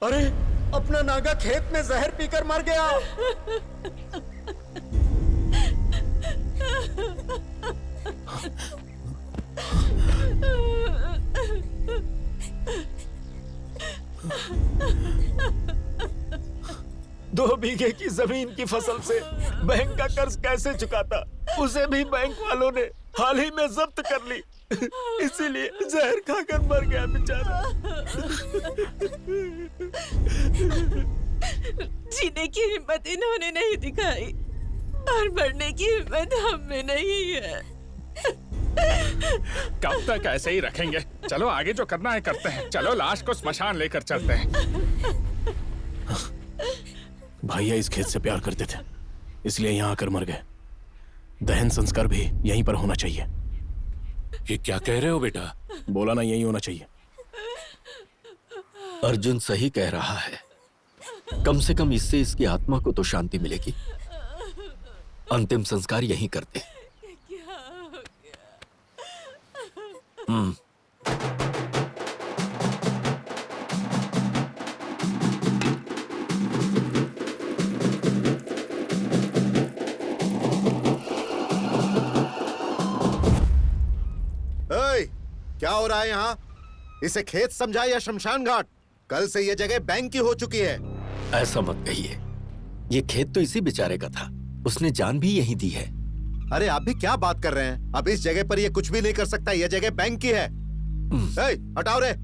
अरे, अपना नागा खेत में जहर पीकर मर गया। दो बीघे की जमीन की फसल से बैंक का कर्ज कैसे चुकाता, उसे भी बैंक वालों ने हाल ही में जब्त कर ली। इसीलिए जहर खाकर मर गया बेचारा। जीने की हिम्मत इन्होंने नहीं दिखाई और मरने की हिम्मत हम में नहीं है। कब तक ऐसे ही रखेंगे? चलो आगे जो करना है करते हैं। चलो लाश को स्मशान लेकर चलते हैं। भैया इस खेत से प्यार करते थे, इसलिए यहाँ आकर मर गए। दहन संस्कार भी यहीं पर होना चाहिए। ये क्या कह रहे हो बेटा? बोला ना, यही होना चाहिए। अर्जुन सही कह रहा है। कम से कम इससे इसकी आत्मा को तो शांति मिलेगी। अंतिम संस्कार यहीं करते हैं। क्या हो रहा है यहाँ? इसे खेत समझा या शमशान घाट? कल से ये जगह बैंक की हो चुकी है। ऐसा मत कहिए, ये खेत तो इसी बेचारे का था, उसने जान भी यहीं दी है। अरे आप भी क्या बात कर रहे हैं? अब इस जगह पर ये कुछ भी नहीं कर सकता, ये जगह बैंक की है। हटाओ रे।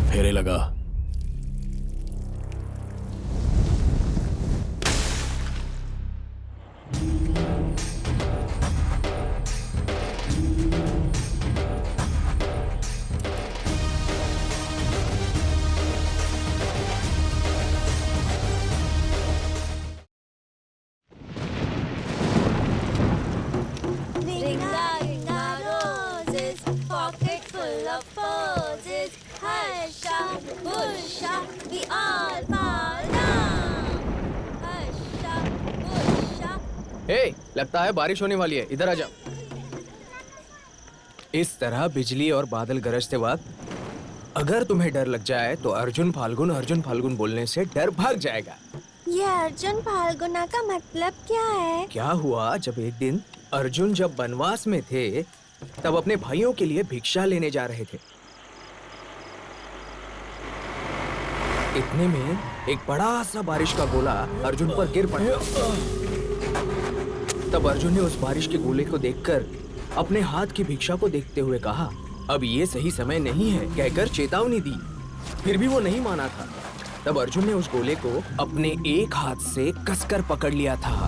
फेरे लगा। लगता है बारिश होने वाली है, इधर आ जाओ। इस तरह बिजली और बादल गरजते वक्त अगर तुम्हें डर लग जाए तो अर्जुन फाल्गुन बोलने से डर भाग जाएगा। ये अर्जुन फाल्गुना का मतलब क्या है? क्या हुआ, जब एक दिन अर्जुन जब वनवास में थे तब अपने भाइयों के लिए भिक्षा लेने जा रहे थे। इतने में एक बड़ा सा बारिश का गोला अर्जुन पर गिर पड़ा। तब अर्जुन ने उस बारिश के गोले को देखकर अपने हाथ की भिक्षा को देखते हुए कहा, अब ये सही समय नहीं है, कहकर चेतावनी दी। फिर भी वो नहीं माना था। तब अर्जुन ने उस गोले को अपने एक हाथ से कसकर पकड़ लिया था।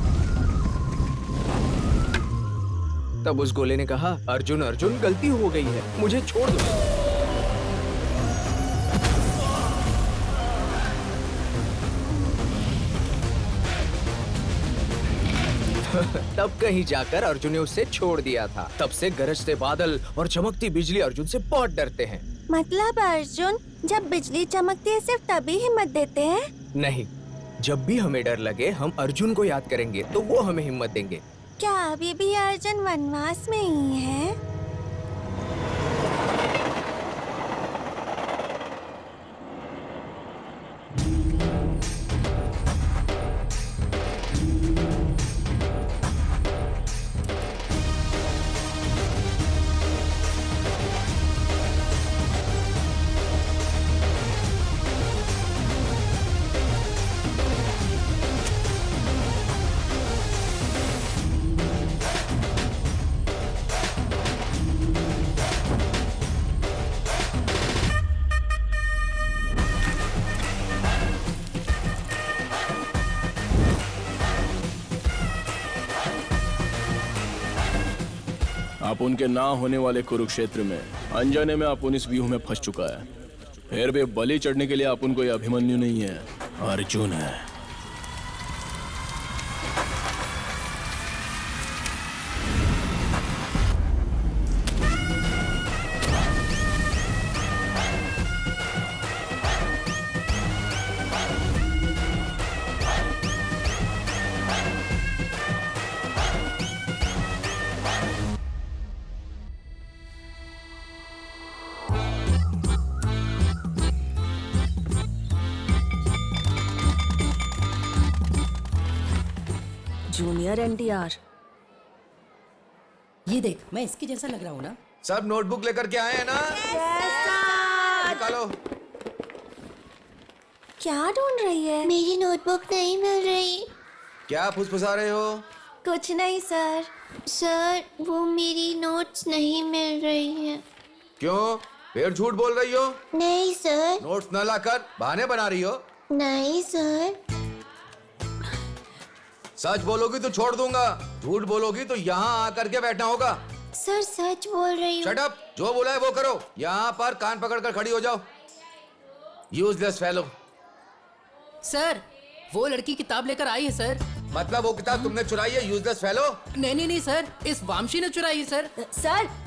तब उस गोले ने कहा, अर्जुन अर्जुन गलती हो गई है, मुझे छोड़ दो। तब कहीं जाकर अर्जुन ने उसे छोड़ दिया था। तब से गरजते बादल और चमकती बिजली अर्जुन से बहुत डरते हैं। मतलब अर्जुन जब बिजली चमकती है सिर्फ तभी हिम्मत देते हैं? नहीं, जब भी हमें डर लगे हम अर्जुन को याद करेंगे तो वो हमें हिम्मत देंगे। क्या अभी भी अर्जुन वनवास में ही है? आप उनके ना होने वाले कुरुक्षेत्र में अनजाने में अपुन इस व्यूह में फंस चुका है। फिर भी बलि चढ़ने के लिए अपुन कोई अभिमन्यु नहीं है, अर्जुन है। जूनियर एनटीआर। ये देख, मैं इसके जैसा लग रहा हूँ ना? सब नोटबुक लेकर के आए हैं ना? निकालो। क्या ढूंढ रही है? मेरी नोटबुक नहीं मिल रही। क्या फुसफुसा रहे हो? कुछ नहीं सर। सर वो मेरी नोट्स नहीं मिल रही है। क्यों? फिर झूठ बोल रही हो? नहीं सर। नोट्स न लाकर बहाने बना रही हो? नहीं सर। सच बोलोगी तो छोड़ दूंगा, झूठ बोलोगी तो यहाँ आकर के बैठना होगा। सर सच बोल रही हूँ। शट अप, जो बोला है वो करो। यहाँ पर कान पकड़कर खड़ी हो जाओ। Useless fellow. सर, वो लड़की किताब लेकर आई है सर। मतलब वो किताब तुमने चुराई है, यूजलेस फेलो? नहीं सर, इस वामशी ने चुराई है सर।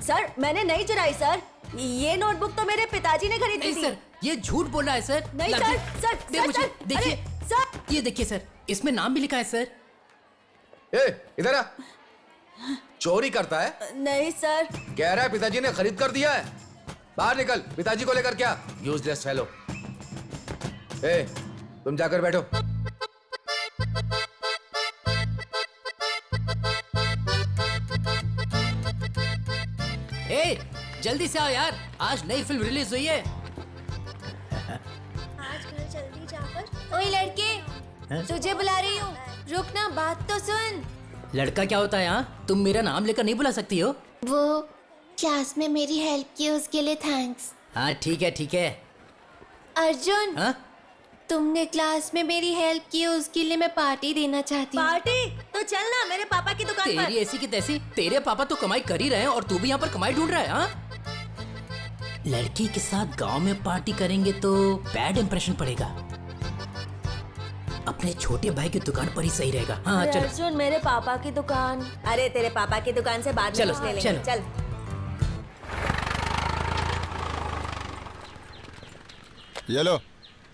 सर मैंने नहीं चुराई सर। ये नोटबुक तो मेरे पिताजी ने खरीदी नहीं थी। सर, ये झूठ बोल रहा है सर। नहीं सर, दे मुझे, देखिए सर। ये देखिए सर, इसमें नाम भी लिखा है सर। ए, इधर आ। चोरी करता है? नहीं सर। कह रहा है पिताजी ने खरीद कर दिया है। बाहर निकल, पिताजी को लेकर क्या? Useless fellow. ए, तुम जाकर बैठो। ए, जल्दी से आओ यार, आज नई फिल्म रिलीज हुई है। आज घर जल्दी जाकर। ओए लड़के, तुझे बुला रही हूँ। रुक ना, बात तो सुन। लड़का क्या होता है यहाँ? तुम मेरा नाम लेकर नहीं बुला सकती हो? वो क्लास में मेरी हेल्प की, उसके लिए थैंक्स। हाँ ठीक है। अर्जुन, हाँ? तुमने क्लास में मेरी हेल्प की, उसके लिए मैं पार्टी देना चाहती हूँ। पार्टी? तो चल ना मेरे पापा की दुकान पर। तेरी ऐसी की तैसी, तेरे पापा तो कमाई कर ही रहे हैं और तू भी यहाँ पर कमाई ढूंढ रहा है। हाँ? लड़की के साथ गांव में पार्टी करेंगे तो बैड इंप्रेशन पड़ेगा। अपने छोटे भाई की दुकान पर ही सही रहेगा। हाँ चलो। अर्जुन, मेरे पापा की दुकान। अरे तेरे पापा की दुकान से बाद में चलो, कुछ ले लेंगे। चलो। चल। ये लो।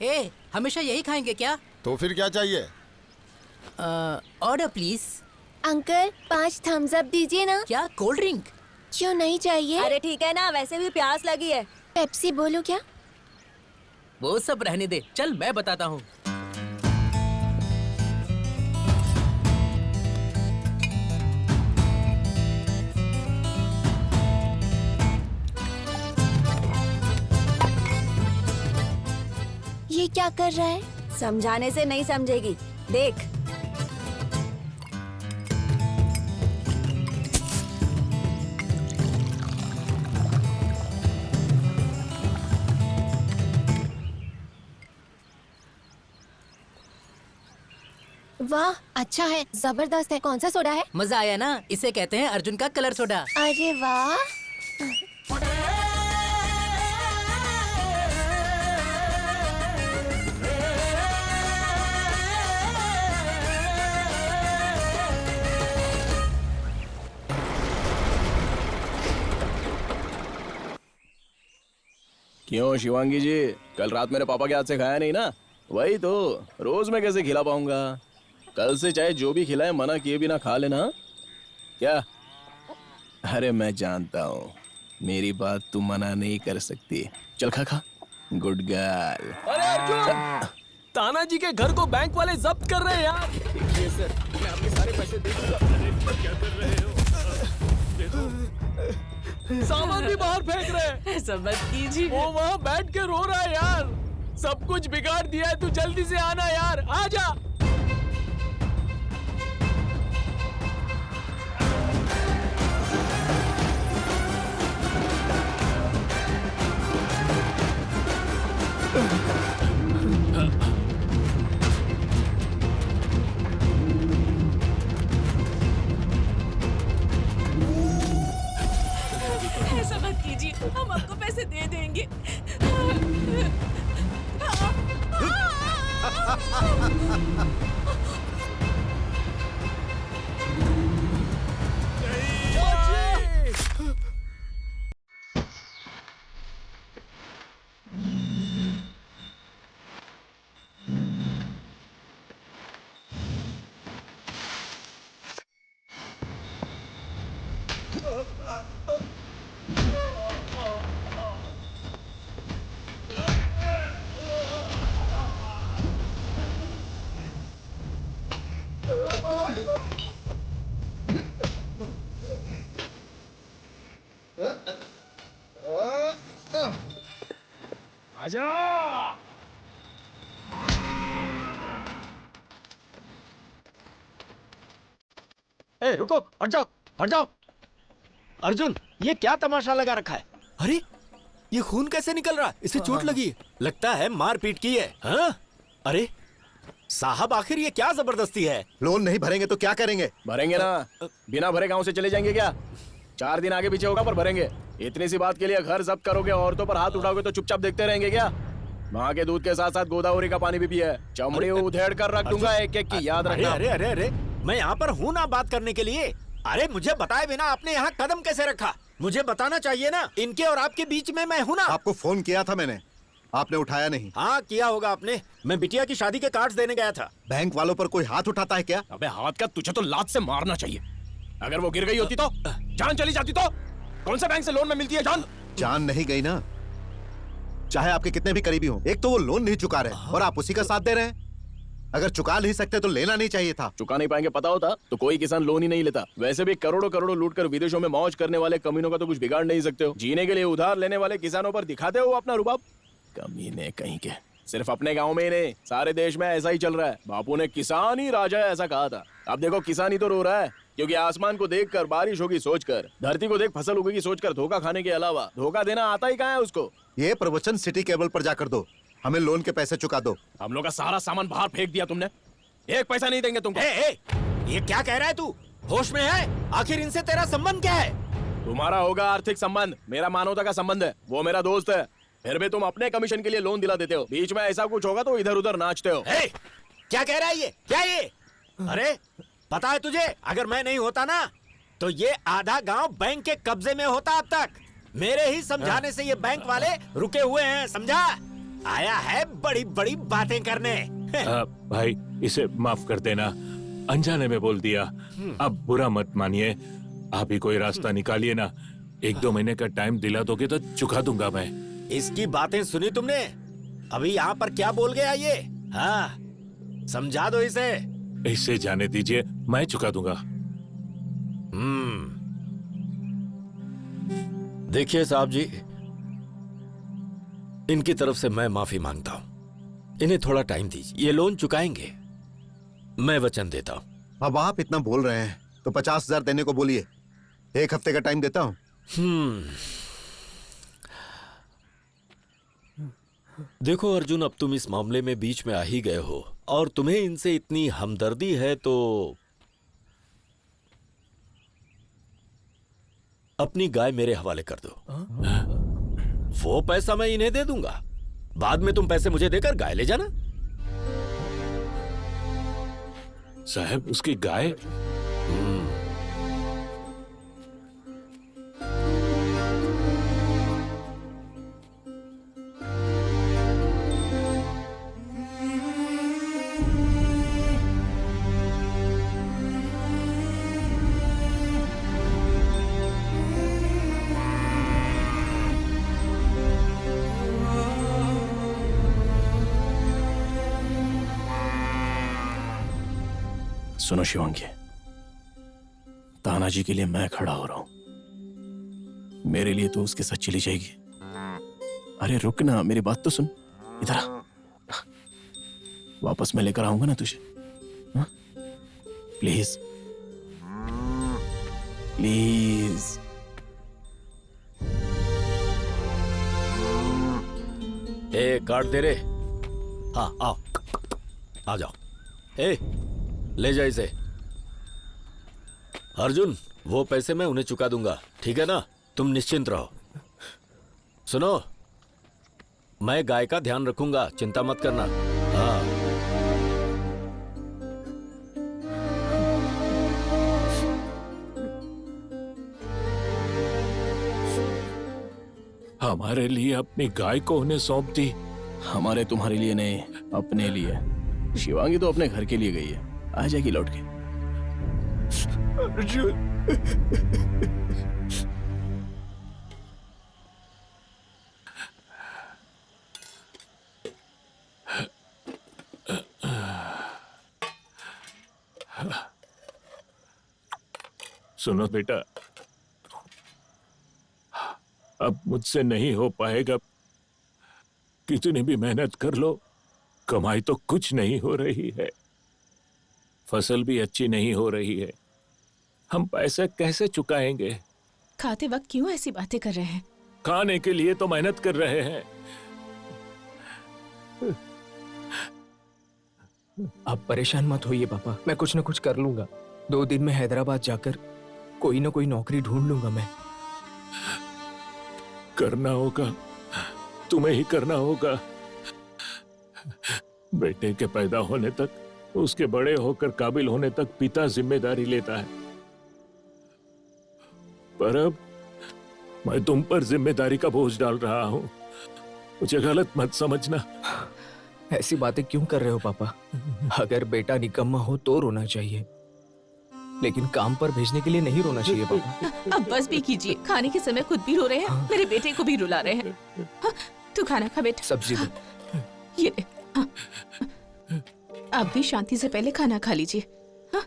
ए, हमेशा यही खाएंगे क्या? तो फिर क्या चाहिए? Order please. Uncle 5 Thums Up दीजिए ना। क्या कोल्ड ड्रिंक? क्यों नहीं चाहिए? अरे ठीक है ना, वैसे भी प्यास लगी है। पेप्सी बोलो क्या? वो सब रहने दे, चल मैं बताता हूँ। ये क्या कर रहा है? समझाने से नहीं समझेगी, देख। वाह, अच्छा है, जबरदस्त है। कौन सा सोडा है? मजा आया ना? इसे कहते हैं अर्जुन का कलर सोडा। अरे वाह। क्यों शिवांगी जी, कल रात मेरे पापा के हाथ से खाया नहीं ना? वही तो, रोज मैं कैसे खिला पाऊंगा? कल से चाहे जो भी खिलाए मना किए बिना खा लेना। क्या? अरे मैं जानता हूँ, मेरी बात तू मना नहीं कर सकती। चल खा खा। Good girl. अरे अर्जुन, तानाजी के घर को बैंक वाले जब्त कर रहे हैं यार। देखिए सर, मैं आपके सारे पैसे दे दूंगा। क्या कर रहे हो? सामान भी बाहर फेंक रहे हैं। ऐसा मत कीजिए। वो वहाँ बैठ के रो रहा है यार। सब कुछ बिगाड़ दिया है, तू जल्दी से आना यार, आजा। ऐसा मत कीजिए, हम कैसे दे देंगे? ए, रुको, हट जाओ, हट जाओ। अर्जुन, ये क्या तमाशा लगा रखा है? अरे ये खून कैसे निकल रहा है? इसे चोट लगी है। लगता है मारपीट की है। हाँ? अरे साहब, आखिर ये क्या जबरदस्ती है? लोन नहीं भरेंगे तो क्या करेंगे? भरेंगे ना, बिना भरे गांव से चले जाएंगे क्या? 4 दिन आगे पीछे होगा पर भरेंगे। इतनी सी बात के लिए घर जब्त करोगे, औरतों पर हाथ उठाओगे तो चुपचाप देखते रहेंगे क्या? माँ के दूध के साथ साथ गोदावरी का पानी भी पिया है। चमड़ी उधेड़ कर रख दूंगा एक एक की, याद रखना। अरे अरे अरे, मैं यहाँ पर हूँ ना बात करने के लिए। अरे मुझे बताए बिना आपने यहाँ कदम कैसे रखा? मुझे बताना चाहिए ना। इनके और आपके बीच में मैं हूँ ना। आपको फोन किया था मैंने, आपने उठाया नहीं। हाँ किया होगा आपने। मैं बिटिया की शादी के कार्ड्स देने गया था। बैंक वालों पर कोई हाथ उठाता है क्या? अबे हाथ का, तुझे तो लात से मारना चाहिए। अगर वो गिर गई होती तो, जान चली जाती तो। कौन सा बैंक से लोन में मिलती है जान? जान नहीं गई ना, चाहे आपके कितने भी करीबी हों। एक तो वो लोन नहीं चुका रहे और आप उसी का साथ दे रहे हैं। अगर चुका नहीं सकते तो लेना नहीं चाहिए था। चुका नहीं पाएंगे पता होता तो कोई किसान लोन ही नहीं लेता। वैसे भी करोड़ों करोड़ों लूट कर विदेशों में मौज करने वाले कमीनों का तो कुछ बिगाड़ नहीं सकते हो। जीने के लिए उधार लेने वाले किसानों पर दिखाते हो अपना रुबाब। कमीने कहीं के। सिर्फ अपने गांव में ही नहीं, सारे देश में ऐसा ही चल रहा है। बापू ने किसान ही राजा है ऐसा कहा था। अब देखो किसान ही तो रो रहा है, क्योंकि आसमान को देखकर बारिश होगी सोचकर, धरती को देख फसल उगेगी सोचकर धोखा खाने के अलावा धोखा देना आता ही कहाँ है उसको। ये प्रवचन सिटी केबल पर जाकर दो। हमें लोन के पैसे चुका दो। हम लोग का सारा सामान बाहर फेंक दिया तुमने, एक पैसा नहीं देंगे तुमको। ये क्या कह रहा है तू? होश में है? आखिर इनसे तेरा संबंध क्या है? तुम्हारा होगा आर्थिक संबंध, मेरा मानवता का संबंध है। वो मेरा दोस्त है, फिर भी तुम अपने कमीशन के लिए लोन दिला देते हो। बीच में ऐसा कुछ होगा तो इधर उधर नाचते हो। क्या कह रहा है ये? क्या ये? अरे पता है तुझे, अगर मैं नहीं होता ना तो ये आधा गांव बैंक के कब्जे में होता अब तक। मेरे ही समझाने से ये बैंक वाले रुके हुए हैं, समझा? आया है बड़ी बड़ी बातें करने। भाई इसे माफ कर देना, अनजाने में बोल दिया। अब बुरा मत मानिए, आप ही कोई रास्ता निकालिए ना। 1-2 महीने का टाइम दिला दोगे तो चुका दूंगा मैं। इसकी बातें सुनी तुमने? अभी यहाँ पर क्या बोल गया ये? हाँ समझा दो इसे। इसे जाने दीजिए, मैं चुका दूंगा। देखिए साहब जी, इनकी तरफ से मैं माफी मांगता हूं। इन्हें थोड़ा टाइम दीजिए, ये लोन चुकाएंगे, मैं वचन देता हूं। अब आप इतना बोल रहे हैं तो 50,000 देने को बोलिए। 1 हफ्ते का टाइम देता हूँ। देखो अर्जुन, अब तुम इस मामले में बीच में आ ही गए हो और तुम्हें इनसे इतनी हमदर्दी है तो अपनी गाय मेरे हवाले कर दो। वो पैसा मैं इन्हें दे दूंगा, बाद में तुम पैसे मुझे देकर गाय ले जाना। साहब उसकी गाय? सुनो शिवांगी, तानाजी के लिए मैं खड़ा हो रहा हूं। मेरे लिए तो उसके साथ चली जाएगी। अरे रुक ना, मेरी बात तो सुन। इधर आ, वापस मैं लेकर आऊंगा ना तुझे। Please please. काट दे रे। हाँ आओ, आ जाओ। ले जा इसे। अर्जुन, वो पैसे मैं उन्हें चुका दूंगा, ठीक है ना? तुम निश्चिंत रहो। सुनो, मैं गाय का ध्यान रखूंगा, चिंता मत करना। हाँ। हमारे लिए अपनी गाय को उन्हें सौंप दी। हमारे तुम्हारे लिए नहीं, अपने लिए। शिवांगी तो अपने घर के लिए गई है, आ जाएगी लौट के। सुनो बेटा, अब मुझसे नहीं हो पाएगा। कितनी भी मेहनत कर लो, कमाई तो कुछ नहीं हो रही है। फसल भी अच्छी नहीं हो रही है। हम पैसे कैसे चुकाएंगे? खाते वक्त क्यों ऐसी बातें कर रहे हैं? खाने के लिए तो मेहनत कर रहे हैं। आप परेशान मत होइए पापा, मैं कुछ न कुछ कर लूंगा। 2 दिन में हैदराबाद जाकर कोई न कोई नौकरी ढूंढ लूंगा मैं। करना होगा, तुम्हें ही करना होगा। बेटे के पैदा होने तक, उसके बड़े होकर काबिल होने तक पिता जिम्मेदारी लेता है, पर अब मैं तुम पर जिम्मेदारी का बोझ डाल रहा हूं। मुझे गलत मत समझना। ऐसी बातें क्यों कर रहे हो पापा? अगर बेटा निकम्मा हो तो रोना चाहिए, लेकिन काम पर भेजने के लिए नहीं रोना चाहिए पापा। अब बस भी कीजिए, खाने के समय खुद भी रो रहे हैं, मेरे बेटे को भी रुला रहे हैं। हाँ, तू खाना खा बेटा। सब्जी दो। ये ले। हाँ। आप भी शांति से पहले खाना खा लीजिए। हाँ?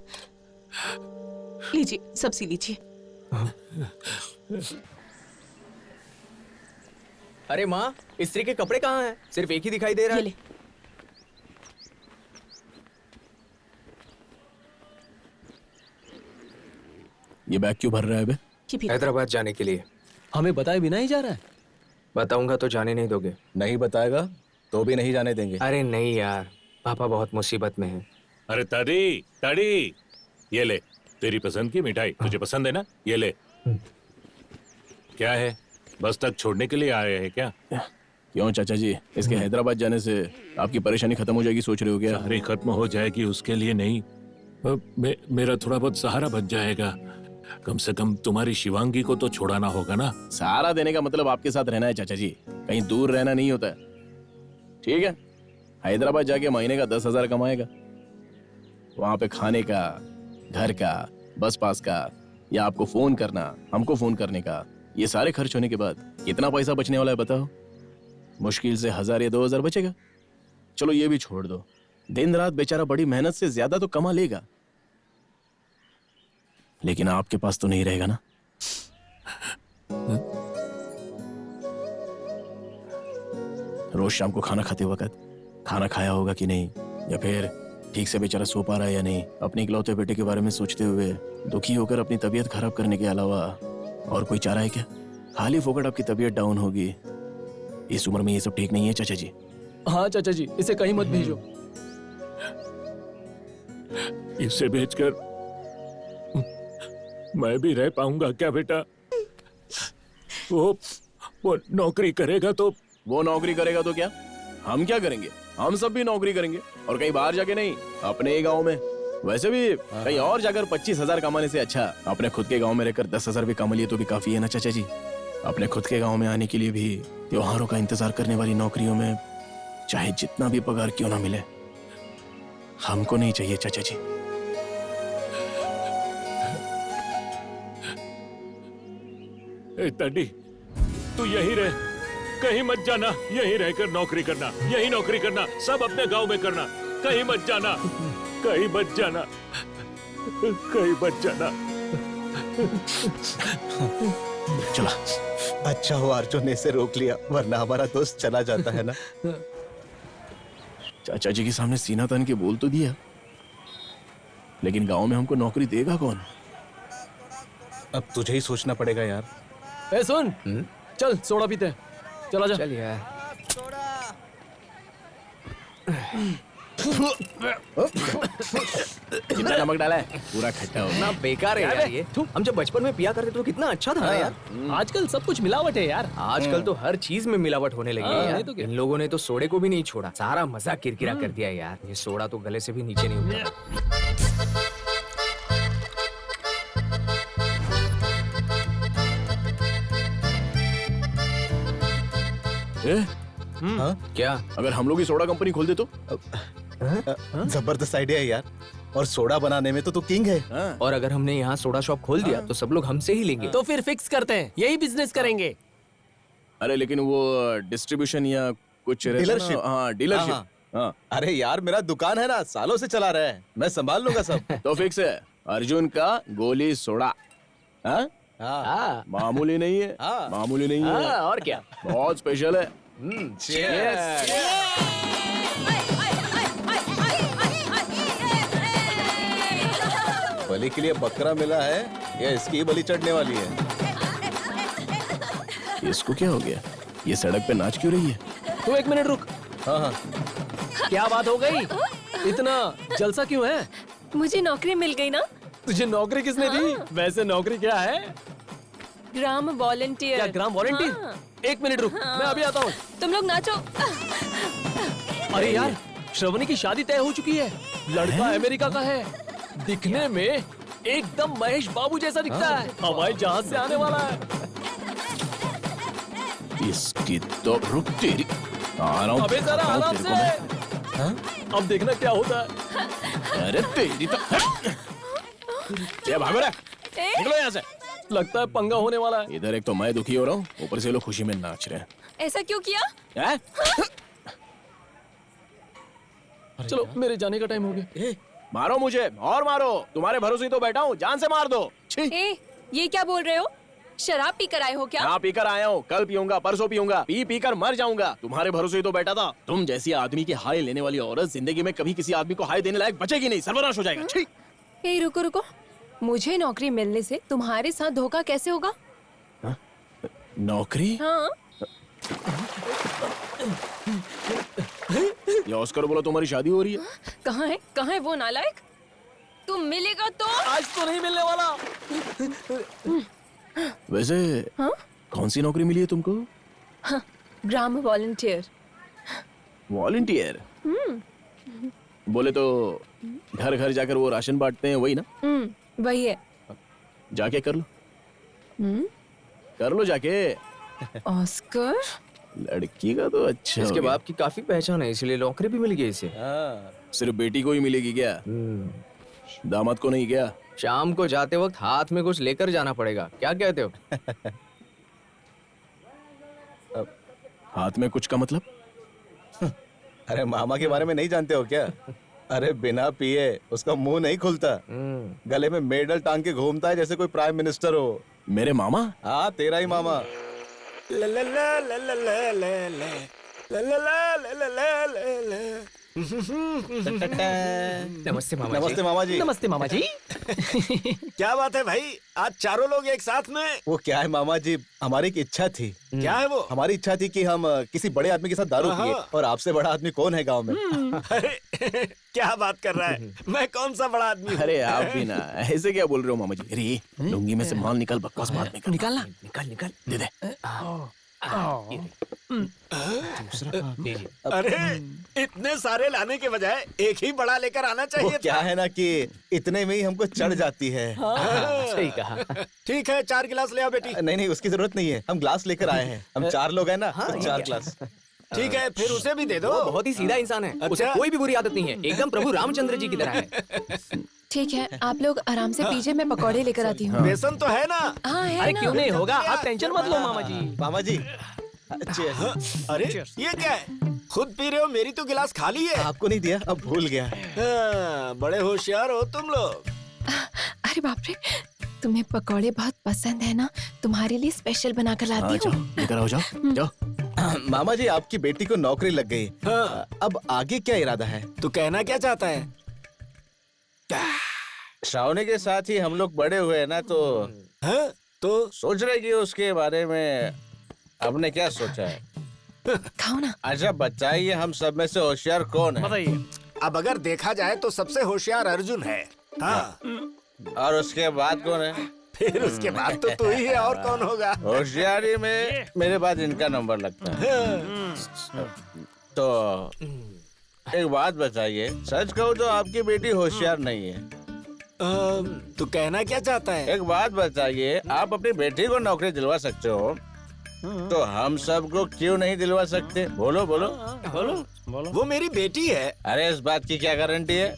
लीजिए, सब्जी लीजिए। अरे माँ, स्त्री के कपड़े कहाँ हैं? सिर्फ एक ही दिखाई दे रहा है। ये ले। ये बैग क्यों भर रहा है बे? हैदराबाद जाने के लिए। हमें बताए बिना ही जा रहा है? बताऊंगा तो जाने नहीं दोगे? नहीं बताएगा तो भी नहीं जाने देंगे। अरे नहीं यार, पापा बहुत मुसीबत में हैं। अरे ताड़ी, ताड़ी, ये ले, तेरी पसंद की मिठाई। तुझे पसंद है ना? ये ले। क्या है, बस तक छोड़ने के लिए आए हैं क्या? क्यों चाचा जी, इसके हैदराबाद जाने से आपकी परेशानी खत्म हो जाएगी सोच रहे हो क्या? सारी खत्म हो जाएगी उसके लिए नहीं, मेरा थोड़ा बहुत सहारा बच जाएगा। कम से कम तुम्हारी शिवांगी को तो छुड़ाना होगा ना। सहारा देने का मतलब आपके साथ रहना है चाचा जी, कहीं दूर रहना नहीं होता है। ठीक है, हैदराबाद जाके महीने का 10,000 कमाएगा। वहां पे खाने का, घर का, बस पास का, या आपको फोन करना, हमको फोन करने का, ये सारे खर्च होने के बाद कितना पैसा बचने वाला है बताओ? मुश्किल से 1,000 या 2,000 बचेगा। चलो ये भी छोड़ दो, दिन रात बेचारा बड़ी मेहनत से ज्यादा तो कमा लेगा, लेकिन आपके पास तो नहीं रहेगा ना। रोज शाम को खाना खाते वक्त खाना खाया होगा कि नहीं, या फिर ठीक से बेचारा सो पा रहा है या नहीं, अपने इकलौते बेटे के बारे में सोचते हुए दुखी होकर अपनी तबीयत खराब करने के अलावा और कोई चारा है क्या? खाली फोकट आपकी तबीयत डाउन होगी। इस उम्र में ये सब ठीक नहीं है चाचा जी। हाँ चाचा जी, इसे कहीं मत भेजो। इसे भेजकर मैं भी रह पाऊंगा क्या बेटा? वो नौकरी करेगा तो? वो नौकरी करेगा तो क्या, हम क्या करेंगे? हम सब भी नौकरी करेंगे, और कहीं बाहर जाके नहीं, अपने ही गांव में। वैसे भी कहीं और जाकर 25,000 कमाने से अच्छा अपने खुद के गांव में रहकर 10,000 भी कमा लिए तो भी काफी है ना चाचा जी। अपने खुद के गांव में आने के लिए भी त्योहारों का इंतजार करने वाली नौकरियों में चाहे जितना भी पगार क्यों ना मिले, हमको नहीं चाहिए चाचा जी। ताड़ी, तू यही रह, कहीं मत जाना। यहीं रहकर नौकरी करना, यही नौकरी करना, सब अपने गांव में करना। कहीं मत जाना, कहीं मत जाना, कहीं मत जाना। चला। अच्छा हुआ अर्जुन ने इसे रोक लिया, वरना हमारा दोस्त चला जाता है ना। चाचा जी के सामने सीना तान के बोल तो दिया, लेकिन गांव में हमको नौकरी देगा कौन? अब तुझे ही सोचना पड़ेगा यार। ए सुन, चल सोडा पीते हैं। चला जा। चल यार। कितना नमक डाला है? पूरा खट्टा हो गया। ना बेकार है यार ये। हम जब बचपन में पिया करते तो कितना अच्छा था ना यार। आजकल सब कुछ मिलावट है यार। आजकल तो हर चीज में मिलावट होने लगी है यार। नहीं तो क्या? इन लोगों ने तो सोडे को भी नहीं छोड़ा, सारा मजा किरकिरा कर दिया यार। ये सोडा तो गले से भी नीचे नहीं उतरा। क्या? अगर हम लोग ही सोडा कंपनी खोल दे तो? जबरदस्त आइडिया है यार। और सोडा बनाने में तो तू किंग है। और अगर हमने यहाँ सोडा शॉप खोल दिया तो सब लोग हमसे ही लेंगे। तो फिर फिक्स करते हैं, यही बिजनेस करेंगे। अरे लेकिन वो डिस्ट्रीब्यूशन या कुछ रहता ना- डीलरशिप। हाँ डीलरशिप। हाँ अरे यार मेरा दुकान है ना, सालों से चला रहा है, मैं संभाल लूंगा सब। तो फिक्स है। अर्जुन का गोली सोडा। हाँ? हाँ। मामूली नहीं है। हाँ। मामूली नहीं है। हाँ, और क्या? बहुत स्पेशल है। बलि के लिए बकरा मिला है या इसकी बलि चढ़ने वाली है? इसको क्या हो गया? ये सड़क पे नाच क्यों रही है? तू एक मिनट रुक। हाँ हाँ। क्या बात हो गई? इतना जलसा क्यों है? मुझे नौकरी मिल गई ना। तुझे नौकरी किसने दी? वैसे नौकरी क्या है? ग्राम वॉलंटियर। क्या ग्राम वॉलंटियर? हाँ। एक मिनट रुक, मैं अभी आता हूँ। तुम लोग नाचो। अरे यार, श्रवणी की शादी तय हो चुकी है। लड़का अमेरिका का है, दिखने में एकदम महेश बाबू जैसा दिखता है। हवाई जहाज से आने वाला है। इसकी तो रुक तेरी। आ रहा हूँ। अबे जरा बताऊँ आराम तेरे से। को मैं। अब देखना क्या होता है। अरे तेरी तो। ये भागो रे। निकलो यहाँ से। लगता है पंगा होने वाला है। इधर एक तो मैं दुखी हो रहा हूँ, ऊपर से लोग खुशी में नाच रहे हैं। ऐसा क्यों किया? हैं? चलो मेरे जाने का टाइम हो गया। मारो मुझे और मारो, तुम्हारे भरोसे ही तो बैठा हूँ, जान से मार दो। छी। ए, ये क्या बोल रहे हो? शराब पी कर आए हो क्या? हाँ पीकर आया हूँ, कल पीऊंगा, परसों पीऊंगा, पी कर मर जाऊंगा। तुम्हारे भरोसे ही तो बैठा था। तुम जैसी आदमी की हाय लेने वाली औरत जिंदगी में कभी किसी आदमी को हाय देने लायक बचेगी नहीं, सर्वनाश हो जाएगा। छी। ए, रुको रुको, मुझे नौकरी मिलने से तुम्हारे साथ धोखा कैसे होगा? नौकरी? हाँ। ये ऑस्कर बोला तुम्हारी शादी हो रही है। कहाँ है वो नालायक? तुम मिलेगा तो? आज तो नहीं मिलने वाला। वैसे हाँ? कौन सी नौकरी मिली है तुमको? हाँ, ग्राम वॉलंटियर। वॉलंटियर? बोले तो घर घर जाकर वो राशन बांटते हैं, वही ना? वही है। जाके कर लो। कर लो जाके। ऑस्कर? लड़की का तो अच्छा इसके हो गया। बाप की काफी पहचान है, इसलिए नौकरी भी मिल गई इसे। सिर्फ बेटी को ही मिलेगी क्या? दामाद को नहीं क्या? शाम को जाते वक्त हाथ में कुछ लेकर जाना पड़ेगा, क्या कहते हो? हाथ में कुछ का मतलब? अरे मामा के बारे में नहीं जानते हो क्या? अरे बिना पिए उसका मुंह नहीं खुलता, गले में मेडल टांग के घूमता है जैसे कोई प्राइम मिनिस्टर हो। मेरे मामा? हाँ तेरा ही मामा। ला ला ला ला ला ला ला ला ला ला ला ला ला ला ला। नमस्ते मामा जी। नमस्ते मामा जी। नमस्ते मामा जी। क्या बात है भाई, आज चारों लोग एक साथ में? वो क्या है मामा जी, हमारी एक इच्छा थी। क्या है वो? हमारी इच्छा थी कि हम किसी बड़े आदमी के साथ दारू पिए, और आपसे बड़ा आदमी कौन है गांव में? अरे क्या बात कर रहा है, मैं कौन सा बड़ा आदमी हूँ? अरे आप भी ना ऐसे क्या बोल रहे हो मामा जी? अरे लुंगी में से माल निकाल, बकवास बात निकाल। निकालना। निकाल दे दे। अरे इतने सारे लाने के बजाय एक ही बड़ा लेकर आना वो चाहिए क्या था। है ना कि इतने में ही हमको चढ़ जाती है। सही कहा। ठीक है, 4 गिलास ले आओ बेटी। नहीं उसकी जरूरत नहीं है, हम ग्लास लेकर आए हैं। हम 4 लोग हैं ना, तो 4 ग्लास। ठीक है, फिर उसे भी दे दो। वो बहुत ही सीधा इंसान है, उसे अच्छा। कोई भी बुरी आदत नहीं है, एकदम प्रभु रामचंद्र जी की तरह है। ठीक है, आप लोग आराम से पीजिए, मैं पकौड़े लेकर आती हूँ। बेसन तो है ना? हाँ है अरे ना। क्यों नहीं होगा, आप टेंशन मत लो मामा जी। मामा जी अरे ये क्या है, खुद पी रहे हो, मेरी तो गिलास खाली है। आपको नहीं दिया, अब भूल गया। हाँ, बड़े होशियार हो तुम लोग। अरे बाप रे, तुम्हें पकौड़े बहुत पसंद है ना, तुम्हारे लिए स्पेशल बनाकर लाती जाओ हूँ। लेकर आओ, जाओ जाओ। मामा जी आपकी बेटी को नौकरी लग गई, हाँ। अब आगे क्या इरादा है? तू कहना क्या चाहता है? श्रावणी के साथ ही हम लोग बड़े हुए हैं ना, तो हाँ? तो सोच रहे कि उसके बारे में आपने क्या सोचा है? खाओ ना। अच्छा बताइए, हम सब में से होशियार कौन है? बताइए। अब अगर देखा जाए तो सबसे होशियार अर्जुन है। हाँ, और उसके बाद कौन है? फिर उसके बाद तो तू ही है, और कौन होगा? होशियारी में मेरे बाद इनका नंबर लगता है। तो एक बात बताइए, सच कहूँ तो आपकी बेटी होशियार नहीं है। तू कहना क्या चाहता है? एक बात बताइए, आप अपनी बेटी को नौकरी दिलवा सकते हो तो हम सबको क्यों नहीं दिलवा सकते? बोलो बोलो बोलो बोलो। वो मेरी बेटी है। अरे इस बात की क्या गारंटी है?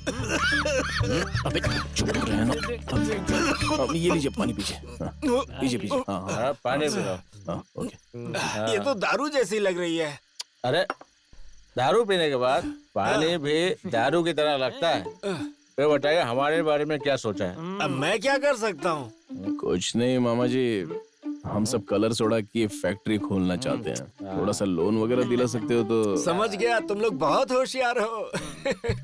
अबे चुप रहना। अब ये लीजिए पानी पीजिए। पीजिए पीजिए। हाँ, पानी पी लो। हाँ, ओके। ये तो दारू जैसी लग रही है। अरे दारू पीने के बाद पानी भी दारू की तरह लगता है। तो बताइए हमारे बारे में क्या सोचा है? अब मैं क्या कर सकता हूँ? कुछ नहीं मामा जी, हम सब कलर सोडा की फैक्ट्री खोलना चाहते हैं। थोड़ा सा लोन वगैरह दिला सकते हो तो? समझ गया, तुम लोग बहुत होशियार हो।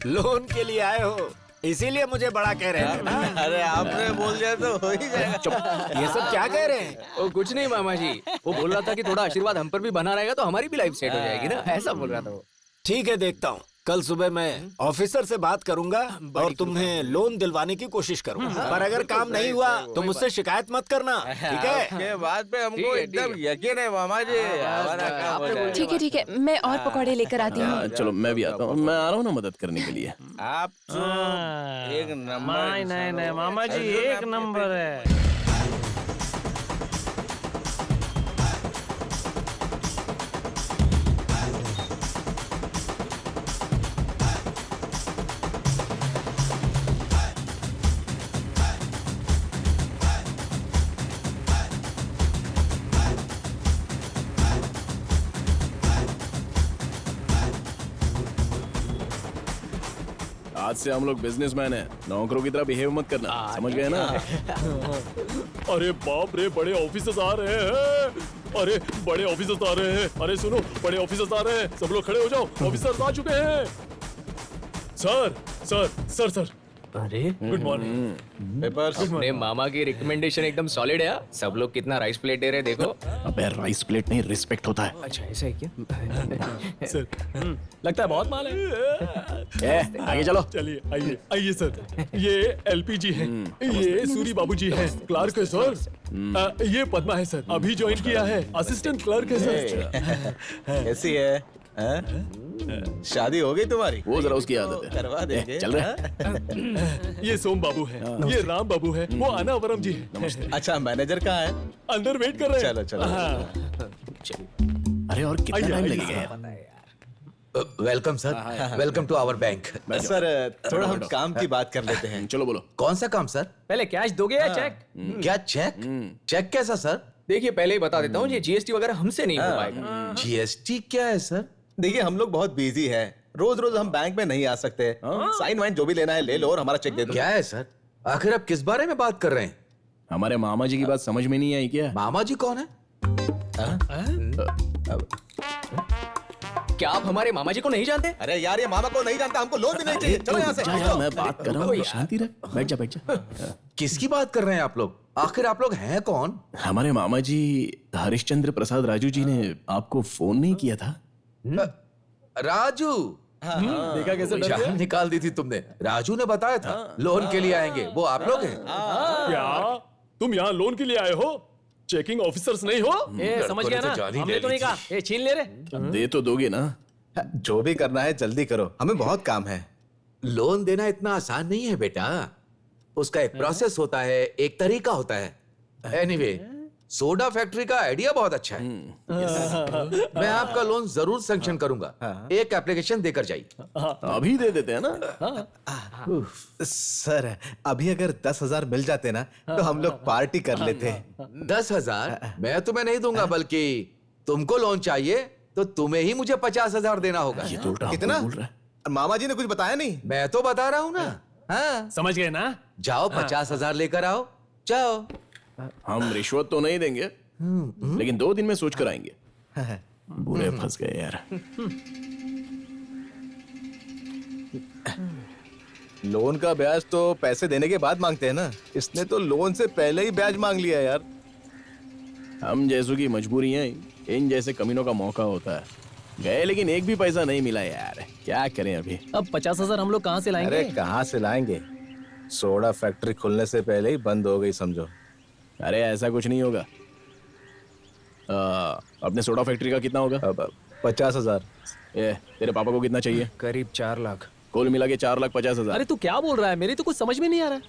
लोन के लिए आए हो, इसीलिए मुझे बड़ा कह रहे थे ना। अरे आपने बोल दिया तो हो ही जाएगा। ये सब क्या कह रहे हैं? वो कुछ नहीं मामा जी, वो बोल रहा था कि थोड़ा आशीर्वाद हम पर भी बना रहेगा तो हमारी भी लाइफ सेट हो जाएगी ना, ऐसा बोल रहा था वो। ठीक है, देखता हूँ। कल सुबह मैं ऑफिसर से बात करूंगा और तुम्हें लोन दिलवाने की कोशिश करूंगा। पर अगर काम नहीं हुआ तो मुझसे शिकायत मत करना, ठीक है? आपके बात पे हमको एकदम यकीन है मामा जी, हमारा काम हो जाएगा। ठीक है, मैं और पकौड़े लेकर आती हूँ। चलो मैं भी आता हूँ, मैं आ रहा हूँ ना मदद करने के लिए। आप तो एक नंबर। नहीं मामा जी, एक नंबर है। आज से हम लोग बिजनेसमैन हैं, नौकरों की तरह बिहेव मत करना, समझ गए ना? अरे बाप रे, बड़े ऑफिसर्स आ रहे हैं। अरे बड़े ऑफिसर्स आ रहे हैं। अरे सुनो, बड़े ऑफिसर्स आ रहे हैं। सब लोग खड़े हो जाओ, ऑफिसर्स आ चुके हैं। Sir sir sir sir. अरे गुड मॉर्निंग। पेपर्स। अपने मामा की रिकमेंडेशन एकदम सॉलिड है। सब लोग कितना राइस प्लेट दे रहे देखो। अबे राइस प्लेट नहीं, रिस्पेक्ट होता है। अच्छा ऐसा है क्या? सर लगता है बहुत माल है। आगे चलो। चलिए आइए आइए सर। ये एलपीजी है, ये सूरी बाबूजी है, क्लार्क है सर। ये पद्मा है सर, अभी ज्वाइन किया है, असिस्टेंट क्लर्क है सर। कैसी है? शादी हो गई तुम्हारी? वो जरा उसकी आदत है। करवा देंगे। चल रहे। ये सोम बाबू है, ये राम बाबू है, वो अनावरम जी है। अच्छा, मैनेजर कहाँ है? अंदर वेट कर रहे हैं। चलो चलो। अरे और कितना टाइम लगेगा यार? Welcome sir, welcome to our bank. Sir थोड़ा हम काम की बात कर लेते हैं। चलो बोलो। कौन सा काम सर? पहले कैश दोगे या चेक? क्या चेक? चेक कैसा सर? देखिए पहले ही बता देता हूँ, ये जीएसटी वगैरह हमसे नहीं हो पाएगा। जीएसटी क्या है सर? देखिए हम लोग बहुत बिजी हैं, रोज रोज हम बैंक में नहीं आ सकते। साइन वाइन जो भी लेना है ले लो और हमारा चेक दे दो। क्या है सर? आखिर आप किस बारे में बात कर रहे हैं? हमारे मामा जी की बात समझ में नहीं आई क्या? मामा जी कौन है? क्या आप हमारे मामा जी को नहीं जानते? अरे यार, ये मामा को नहीं जानता, हमको लोन भी नहीं चाहिए। चलो यहाँ से। जा यार, मैं बात कर रहा हूँ, शांति रख। बैठ जा बैठ जा। किसकी बात कर रहे हैं आप लोग? आखिर आप लोग हैं कौन? हमारे मामा जी हरिश्चंद्र प्रसाद राजू जी ने आपको फोन नहीं किया था? राजू। देखा कैसे डर जान गया? निकाल दी थी तुमने। राजू ने बताया था लोन के लिए आएंगे, वो आप लोग हैं? क्या तुम यहाँ लोन के लिए आए हो? चेकिंग ऑफिसर्स नहीं हो? समझ गया ना, हमने तो नहीं कहा। छीन ले रहे। दे तो दोगे ना? जो भी करना है जल्दी करो, हमें बहुत काम है। लोन देना इतना आसान नहीं है बेटा, उसका एक प्रोसेस होता है, एक तरीका होता है। एनीवे, सोडा फैक्ट्री का आइडिया बहुत अच्छा है। मैं आपका लोन जरूर सैंक्शन करूंगा। एक एप्लीकेशन देकर जाइए। अभी दे देते हैं ना? सर अभी अगर 10,000 मिल जाते ना तो हम लोग पार्टी कर लेते। 10,000 मैं तुम्हें नहीं दूंगा, बल्कि तुमको लोन चाहिए तो तुम्हें ही मुझे 50,000 देना होगा। ये तो उल्टा कितना? बोल रहा है। मामा जी ने कुछ बताया नहीं? मैं तो बता रहा हूँ ना। हाँ, समझ गए ना? जाओ 50,000 लेकर आओ, जाओ। हम रिश्वत तो नहीं देंगे, लेकिन 2 दिन में सोच कर आएंगे। बुरे फंस गए यार। लोन का ब्याज तो पैसे देने के बाद मांगते हैं ना, इसने तो लोन से पहले ही ब्याज मांग लिया यार। हम जैसों की मजबूरियां इन जैसे कमीनों का मौका होता है। गए लेकिन एक भी पैसा नहीं मिला यार, क्या करें अभी। अब 50,000 हम लोग कहाँ से लाएंगे? अरे कहाँ से लाएंगे, सोडा फैक्ट्री खुलने से पहले ही बंद हो गई समझो। अरे ऐसा कुछ नहीं होगा। अपने सोडा फैक्ट्री का कितना होगा? 50,000। ये तेरे पापा को कितना चाहिए? करीब 4 लाख। कुल मिला के 4,50,000। अरे तू क्या बोल रहा है, मेरी तो कुछ समझ में नहीं आ रहा है।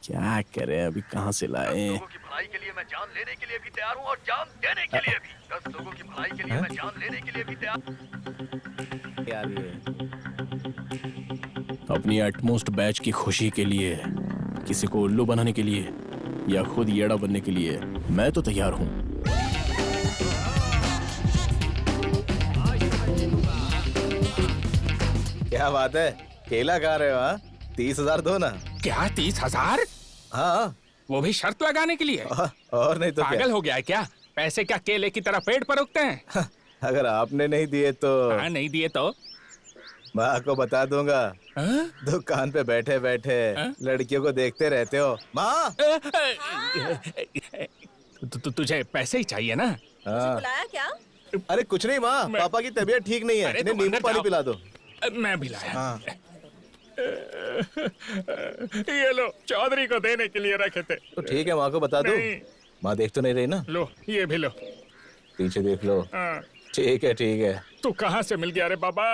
क्या करें अभी, कहाँ से लाए? भलाई के लिए मैं जान लेने के लिए भी तैयार हूँ और जान देने के लिए भी। 10 लोगों की भलाई के लिए मैं जान लेने के लिए भी तैयार। यार ये अपनी एटमोस्ट बैच की खुशी के लिए, किसी को उल्लू बनाने के लिए या खुद येड़ा बनने के लिए मैं तो तैयार हूँ। क्या बात है, केला खा रहे हो? हाँ 30,000 दो ना। क्या 30,000? हाँ वो भी शर्त लगाने के लिए? और नहीं तो पागल हो गया है क्या? पैसे क्या केले की तरह पेट पर उगते हैं? अगर आपने नहीं दिए तो? हाँ नहीं दिए तो माँ को बता दूंगा। दुकान पे बैठे बैठे लड़कियों को देखते रहते हो। माँ तुझे पैसे ही चाहिए ना? बुलाया क्या? अरे कुछ नहीं माँ, पापा की तबीयत ठीक नहीं है, इन्हें नींबू पानी पिला दो। मैं भी लाया। ये लो, चौधरी को देने के लिए रखे थे। तो ठीक है, माँ को बता दो। माँ देख तो नहीं रही ना? लो ये भी लो। पीछे देख लो। ठीक है ठीक है। तू कहाँ से मिल गया रे बाबा?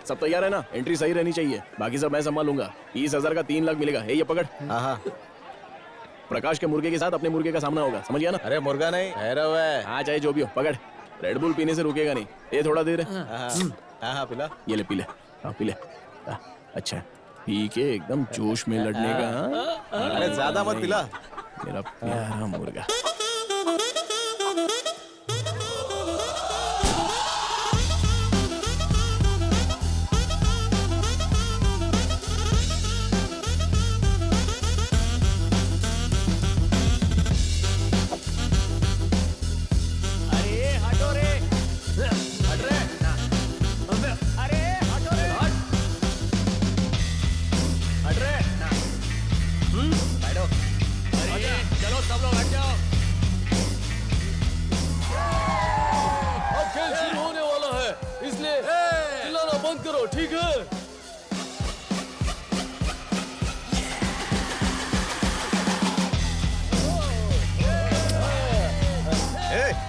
सब तैयार है ना? एंट्री सही रहनी चाहिए, बाकी सब मैं संभालूंगा। 30,000 का 3 लाख मिलेगा। ये पकड़। हाँ प्रकाश के मुर्गे के साथ अपने मुर्गे का सामना होगा, समझ गया ना? अरे मुर्गा नहीं, भैरव है। हाँ चाहे जो भी हो, पकड़। रेड बुल पीने से रुकेगा नहीं। ये थोड़ा देर है। हाँ पिला। ये ले पी ले। हाँ पी ले। अच्छा पी के एकदम जोश में लड़ने का। अरे ज्यादा मत पिला। मेरा प्यारा मुर्गा। ठीक है।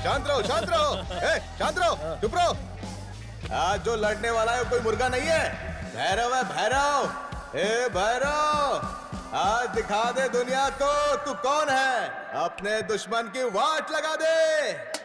शांत रहो शांत रहो। शांत रहो, चुप रहो। आज जो लड़ने वाला है वो कोई मुर्गा नहीं है, भैरव है भैरव। भैरव आज दिखा दे दुनिया को तू कौन है। अपने दुश्मन की वाट लगा दे।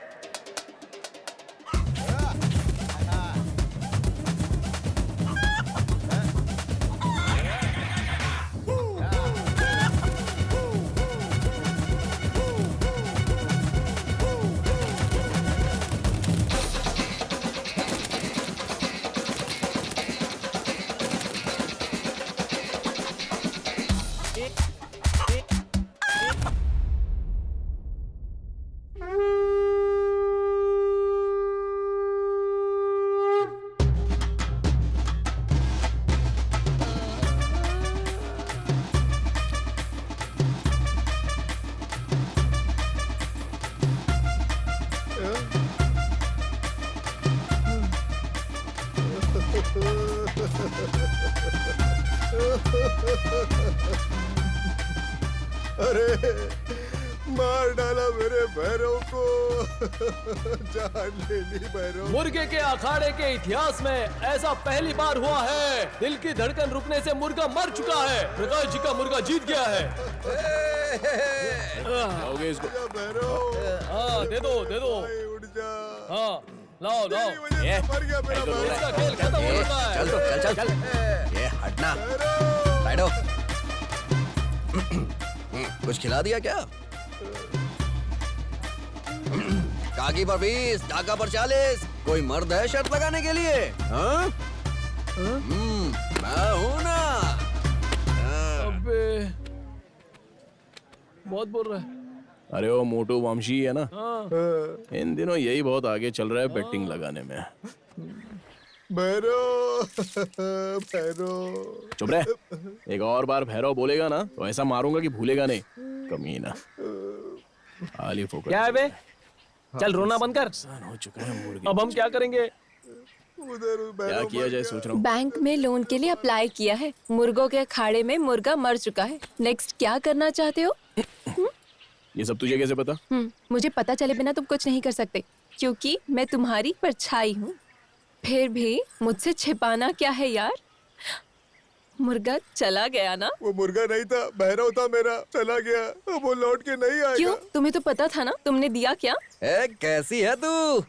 अरे मार डाला मेरे भैरव को। जान ले ली भैरव। मुर्गे के अखाड़े के इतिहास में ऐसा पहली बार हुआ है। दिल की धड़कन रुकने से मुर्गा मर चुका है। प्रकाश जी का मुर्गा जीत गया है। लाओगे इसको? भैरव हाँ दे दो दे दो। उठ जा। हाँ लाओ लाओ। मर गया मेरा भैरव। इसका खेल खत्म हो चुका है। चल तो चल चल चल। ये हटना। बैठो। कुछ खिला दिया क्या? काकी पर 20, टाका पर 40। कोई मर्द है शर्त लगाने के लिए? हाँ? मैं हूं ना। अबे बहुत बोल रहा है। अरे वो मोटू वंशी है ना, हाँ। इन दिनों यही बहुत आगे चल रहा है बेटिंग लगाने में। भैरव भैरव। चुप रहे। एक और बार भैरव बोलेगा ना तो ऐसा मारूंगा कि भूलेगा नहीं, कमीना। आली फोकट। क्या है बे? चल रोना बंद कर। हो चुका है मुर्गी। अब हम क्या करेंगे? क्या किया जाए सोच रहा हूँ। बैंक में लोन के लिए अप्लाई किया है। मुर्गों के अखाड़े में मुर्गा मर चुका है। नेक्स्ट क्या करना चाहते हो? ये सब तुझे कैसे पता? मुझे पता चले बिना तुम कुछ नहीं कर सकते, क्योंकि मैं तुम्हारी परछाई हूँ। फिर भी मुझसे छिपाना क्या है यार? मुर्गा चला गया ना? वो मुर्गा नहीं था, बहरा था मेरा, चला गया। अब वो लौट के नहीं आएगा। क्यों? तुम्हें तो पता था ना, तुमने दिया क्या? कैसी है तू?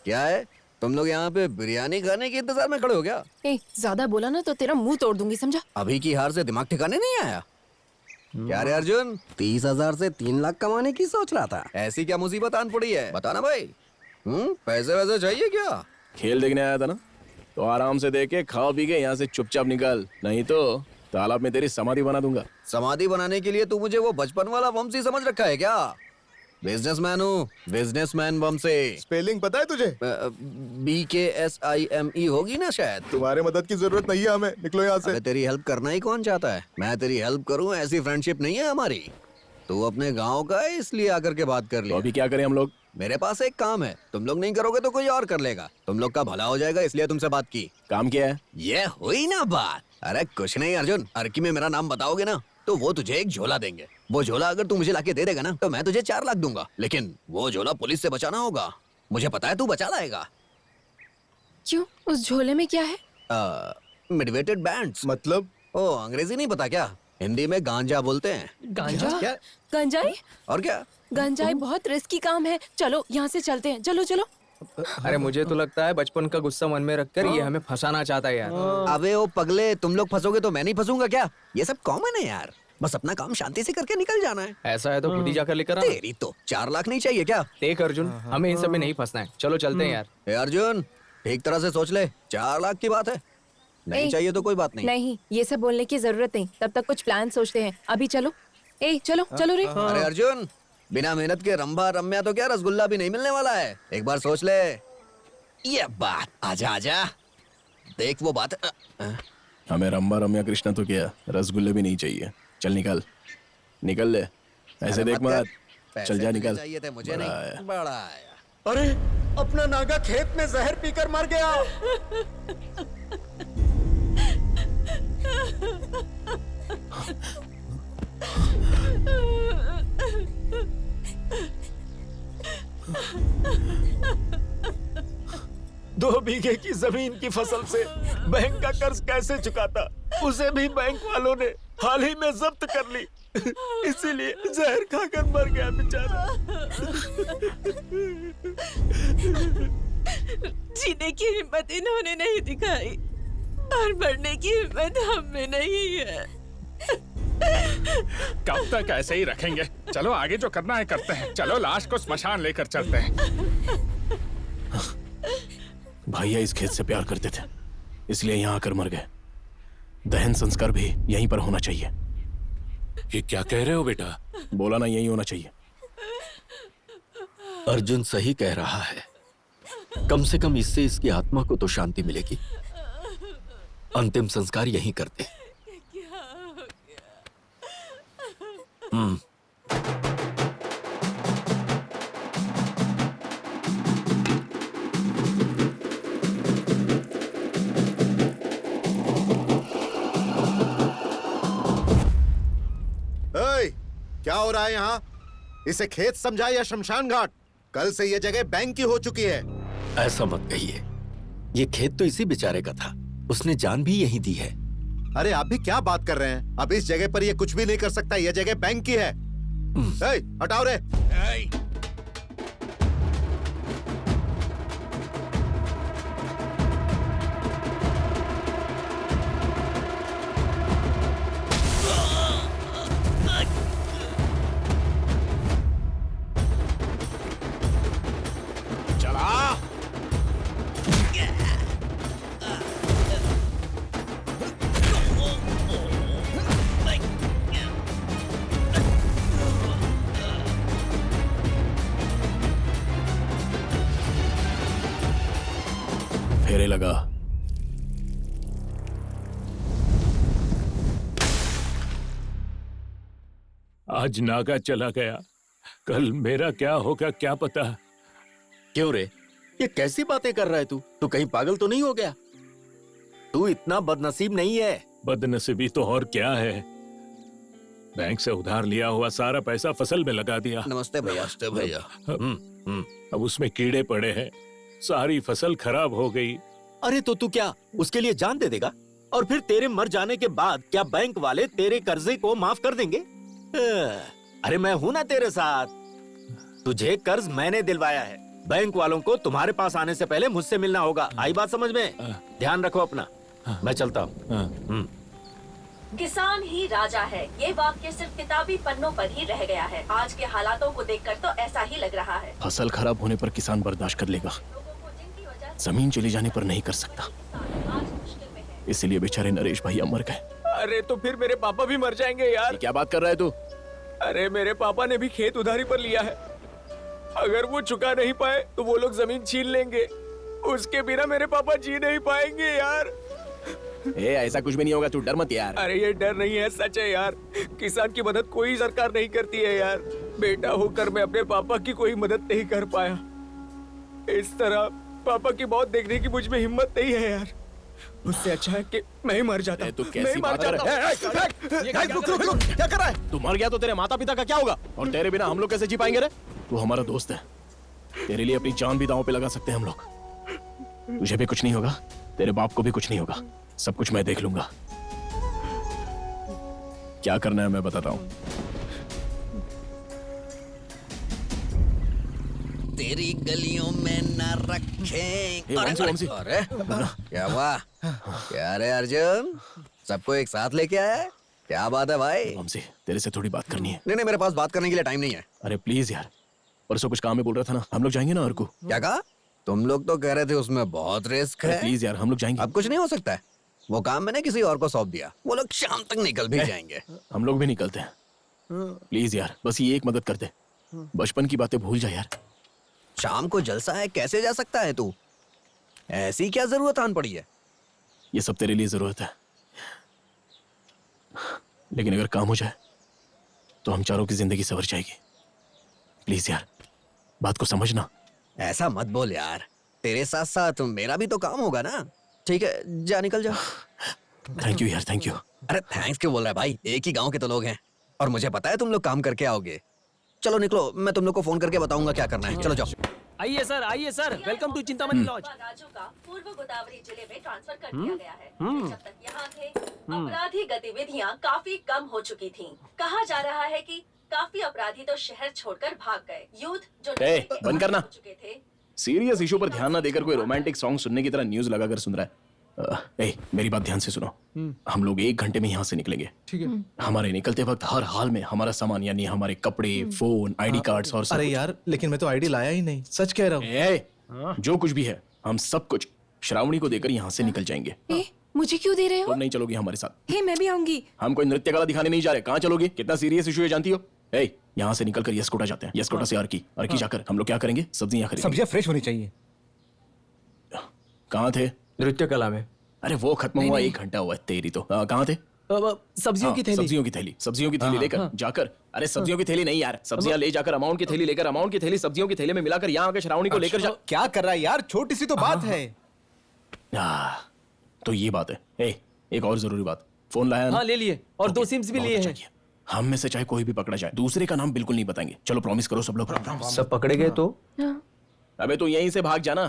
क्या है, तुम लोग यहाँ पे बिरयानी खाने के इंतजार में खड़े हो क्या? ज्यादा बोला ना तो तेरा मुंह तोड़ दूंगी, समझा? अभी की हार से दिमाग ठिकाने नहीं आया क्या रे अर्जुन? 30,000 से 3 लाख कमाने की सोच रहा था। ऐसी क्या मुसीबत आन पड़ी है, बताना भाई। पैसे वैसे चाहिए क्या? खेल देखने आया था ना, तो आराम से देख के खा पी के यहाँ से चुपचाप निकल, नहीं तो तालाब में तेरी समाधि बना दूंगा। समाधि बनाने के लिए तू मुझे वो बचपन वाला वंशी समझ रखा है क्या? बिजनेसमैन हूँ, बिजनेसमैन वंशी। स्पेलिंग पता है तुझे? BKSIME होगी ना शायद। तुम्हारे मदद की जरूरत नहीं है हमें, निकलो यहाँ से। तेरी हेल्प करना ही कौन चाहता है? मैं तेरी हेल्प करूँ, ऐसी फ्रेंडशिप नहीं है हमारी। तू अपने गांव का है इसलिए आकर के बात कर लिया। तो अभी क्या करें हम लोग? मेरे पास एक काम है, तुम लोग नहीं करोगे तो कोई और कर लेगा। तुम लोग का भला हो जाएगा इसलिए तुमसे बात की। काम क्या है? ये हुई ना बात। अरे कुछ नहीं अर्जुन, अर्की में मेरा नाम बताओगे ना तो वो तुझे एक झोला देंगे। वो झोला अगर तू मुझे लाके दे देगा ना तो मैं तुझे 4 लाख दूंगा, लेकिन वो झोला पुलिस से बचाना होगा। मुझे पता है तू बचा लाएगा। क्यों? उस झोले में क्या है? मिडवेटेड बैंड्स। मतलब? ओ, अंग्रेजी नहीं पता क्या? हिंदी में गांजा बोलते हैं। गांजा? क्या? गंजाई? और क्या? गंजाई बहुत रिस्की काम है। चलो यहाँ से चलते हैं, चलो चलो। अरे मुझे तो लगता है बचपन का गुस्सा मन में रखकर ये हमें फंसाना चाहता है यार। अबे ओ पगले, तुम लोग फंसोगे तो मैं नहीं फंसूंगा क्या? ये सब कॉमन है यार, बस अपना काम शांति से करके निकल जाना है। ऐसा है तो खुद ही जाकर लेकर आ। तेरी तो 4 लाख नहीं चाहिए क्या? देख अर्जुन, हमें इन सब में नहीं फंसना है। चलो चलते हैं यार। अर्जुन ठीक तरह से सोच ले, 4 लाख की बात है। नहीं चाहिए तो कोई बात नहीं। नहीं, ये सब बोलने की जरूरत नहीं। तब तक कुछ प्लान सोचते हैं। अभी चलो। चलो चलो रे। अरे अर्जुन, बिना मेहनत के रंभा रम्या तो क्या रसगुल्ला भी नहीं मिलने वाला है। एक बार सोच ले ये बात। आजा आजा, देख वो बात। हमें रंभा रम्या कृष्णा तो क्या, रसगुल्ले भी नहीं चाहिए। चल निकल, निकल ले, ऐसे देख मत। चल जा निकल। चाहिए थे मुझे नहीं, बड़ा आया। अरे अपना नागा खेत में जहर पीकर मर गया। दो बीघे की जमीन की फसल से बैंक का कर्ज कैसे चुकाता, उसे भी बैंक वालों ने हाल ही में जब्त कर ली। इसीलिए जहर खाकर मर गया बेचारा। जीने की हिम्मत इन्होंने नहीं दिखाई और मरने की हिम्मत हम में नहीं है। कब तक ऐसे ही रखेंगे? चलो आगे जो करना है करते हैं। चलो लाश को स्मशान लेकर चलते हैं। भैया इस खेत से प्यार करते थे, इसलिए यहाँ आकर मर गए। दहन संस्कार भी यहीं पर होना चाहिए। ये क्या कह रहे हो बेटा? बोला ना, यही होना चाहिए। अर्जुन सही कह रहा है, कम से कम इससे इसकी आत्मा को तो शांति मिलेगी। अंतिम संस्कार यहीं करते हैं। क्या हो रहा है यहाँ? इसे खेत समझा या शमशान घाट? कल से ये जगह बैंक की हो चुकी है। ऐसा मत कहिए, ये खेत तो इसी बेचारे का था, उसने जान भी यही दी है। अरे आप भी क्या बात कर रहे हैं? अब इस जगह पर ये कुछ भी नहीं कर सकता, ये जगह बैंक की है। हटाओ रे। फेरे लगा। आज नागा चला गया, कल मेरा क्या होगा क्या पता। क्यों रे, ये कैसी बातें कर रहा है तू? तू कहीं पागल तो नहीं हो गया? तू इतना बदनसीब नहीं है। बदनसीबी तो और क्या है, बैंक से उधार लिया हुआ सारा पैसा फसल में लगा दिया। नमस्ते भैया। नमस्ते भैया। अब उसमें कीड़े पड़े हैं, सारी फसल खराब हो गई। अरे तो तू क्या उसके लिए जान दे देगा? और फिर तेरे मर जाने के बाद क्या बैंक वाले तेरे कर्जे को माफ कर देंगे? अरे मैं हूं ना तेरे साथ। तुझे कर्ज मैंने दिलवाया है। बैंक वालों को तुम्हारे पास आने से पहले मुझसे मिलना होगा। आई बात समझ में? ध्यान रखो अपना। मैं चलता हूँ। किसान ही राजा है, ये वाक्य सिर्फ किताबी पन्नों पर ही रह गया है। आज के हालातों को देखकर तो ऐसा ही लग रहा है। फसल खराब होने पर किसान बर्दाश्त कर लेगा, जमीन चली जाने पर नहीं कर सकता। इसलिए बेचारे नरेश भैया मर गए। अरे तो फिर मेरे पापा भी मर जाएंगे यार। क्या बात कर रहा है तू? अरे मेरे पापा ने भी खेत उधारी पर लिया है। अगर वो चुका नहीं पाए तो वो लोग जमीन छीन लेंगे। उसके बिना मेरे पापा जी नहीं पाएंगे यार। ऐसा कुछ भी नहीं होगा, तू डर मत यार। अरे ये डर नहीं है, सच है यार। किसान की मदद कोई सरकार नहीं करती है यार। बेटा होकर मैं अपने पापा की कोई मदद नहीं कर पाया। इस तरह पापा की मौत देखने की मुझ में हिम्मत नहीं है यार। उससे अच्छा है कि मैं ही मर जाता। तू कैसी बात कर रहा है? क्या कर रहा है? तू मर गया तो तेरे माता पिता का क्या होगा? और तेरे बिना हम लोग कैसे जी पाएंगे रे? तू हमारा दोस्त है, तेरे लिए अपनी जान भी दांव पे लगा सकते हैं हम लोग। तुझे भी कुछ नहीं होगा, तेरे बाप को भी कुछ नहीं होगा, सब कुछ मैं देख लूंगा। क्या करना है मैं बताता हूँ। तेरी गलियों में न रखें। अरे क्या हुआ? क्या रे अर्जुन, सबको एक साथ लेके आया है? क्या बात है भाई? हमसे तेरे से थोड़ी बात करनी है। नहीं, मेरे पास बात करने के लिए टाइम नहीं है। अरे प्लीज यार, परसों कुछ काम में बोल रहा था ना, हम लोग जाएंगे ना अर्कू। क्या कहा? तुम लोग तो कह रहे थे उसमें बहुत रिस्क है। प्लीज यार, हम लोग जाएंगे। अब कुछ नहीं हो सकता है। वो काम मैंने किसी और को सौंप दिया, वो लोग शाम तक निकल भी जाएंगे। हम लोग भी निकलते हैं। प्लीज यार, बस ये एक मदद कर दे। बचपन की बातें भूल जा यार। शाम को जलसा है, कैसे जा सकता है तू? ऐसी क्या जरूरत आन पड़ी है? ये सब तेरे लिए जरूरत है, लेकिन अगर काम हो जाए तो हम चारों की जिंदगी संवर जाएगी। प्लीज यार, बात को समझना। ऐसा मत बोल यार, तेरे साथ साथ मेरा भी तो काम होगा ना। ठीक है, जा निकल जा। थैंक यू यार, थैंक यू। अरे थैंक्स क्यों बोल रहा है भाई? एक ही गांव के तो लोग हैं और मुझे पता है तुम लोग काम करके आओगे। चलो निकलो, मैं तुम लोग को फोन करके बताऊंगा क्या करना है। चलो जाओ। आइए sir, welcome to Chintamani lodge. Raju का पूर्व गोदावरी जिले में ट्रांसफर कर दिया गया है। जब तक यहाँ थे, अपराधी गतिविधियाँ काफी कम हो चुकी थीं। कहा जा रहा है कि काफी अपराधी तो शहर छोड़कर भाग गए। यूथ जो बंद करना। चुके थे। सीरियस इशू पर ध्यान ना देकर कोई रोमांटिक सॉन्ग सुनने की तरह न्यूज लगाकर सुन रहा है। मेरी बात ध्यान से सुनो। हम लोग 1 घंटे में यहाँ से निकलेंगे। ठीक है। हमारे निकलते वक्त हर हाल में हमारा सामान यानी हमारे कपड़े, फोन, आईडी कार्ड्स और सब अरे कुछ। यार, लेकिन मैं तो आईडी लाया ही नहीं, सच कह रहा हूँ। जो कुछ भी है हम सब कुछ श्रावणी को देकर यहाँ से निकल जाएंगे। मुझे क्यों दे रहे हो? तुम नहीं चलोगी हमारे साथ। मैं भी आऊंगी। हम कोई नृत्य कला दिखाने नहीं जा रहे। कहाँ चलोगी? कितना सीरियस इशू है जानती हो? यहाँ से निकलकर यस्कोटा जाते हैं, यस्कोटा से अर्की जाकर हम लोग क्या करेंगे? सब्जियां खरीदेंगे। सब्जियां फ्रेश होनी चाहिए। कहाँ थे? नृत्य कला में। अरे वो खत्म हुआ, 1 घंटा हुआ है। तेरी तो कहाँ थे? सब्जियों की थैली। सब्जियों की थैली लेकर जाकर। अरे सब्जियों की थैली नहीं यार, सब्जियां ले जाकर अमाउंट की थैली लेकर, अमाउंट की थैली सब्जियों की थैली में मिलाकर यहाँ आकर श्रावणी को लेकर जा। क्या कर रहा है यार? छोटी सी तो बात है। तो ये बात है। एक और जरूरी बात, फोन लाया ना? हाँ ले लिए, और 2 सिम्स भी लिए हैं। हम में से चाहे कोई भी पकड़ा जाए, दूसरे का नाम बिल्कुल नहीं बताएंगे। चलो प्रॉमिस करो सब लोग। सब पकड़े गए तो? अबे तो यहीं से भाग जाना,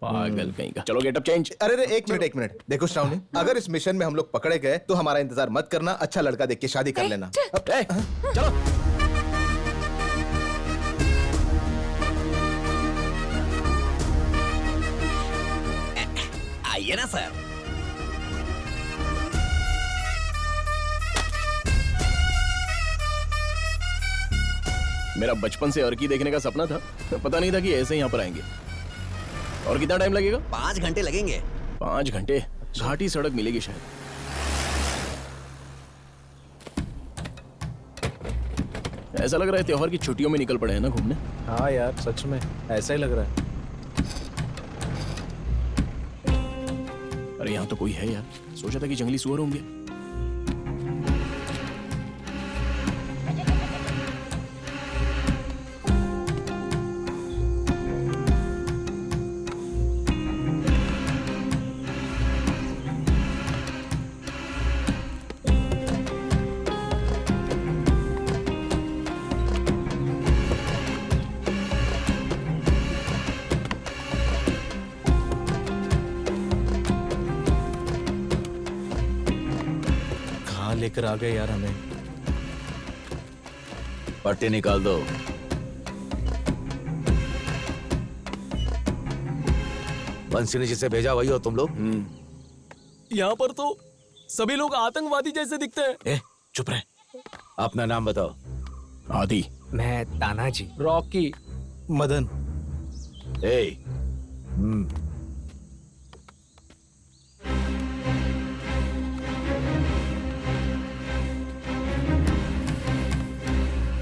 पागल कहीं का। चलो गेटअप चेंज। अरे एक मिनट देखो श्रावणी, अगर इस मिशन में हम लोग पकड़े गए तो हमारा इंतजार मत करना, अच्छा लड़का देख के शादी कर लेना। चलो। आइए ना सर। मेरा बचपन से अर्की देखने का सपना था, पता नहीं था कि ऐसे यहाँ पर आएंगे। और कितना टाइम लगेगा? 5 घंटे लगेंगे। 5 घंटे? घाटी सड़क मिलेगी शायद। ऐसा लग रहा है त्योहार की छुट्टियों में निकल पड़े हैं ना घूमने। हाँ यार, सच में ऐसा ही लग रहा है। अरे यहाँ तो कोई है यार, सोचा था कि जंगली सुअर होंगे। लेकर आ गए यार हमें। पट्टी निकाल दो। बंसी ने जिसे भेजा वही हो तुम लोग? यहाँ पर तो सभी लोग आतंकवादी जैसे दिखते हैं। ए, चुप रहे। अपना नाम बताओ। आदि। मैं तानाजी। रॉकी। मदन। ए,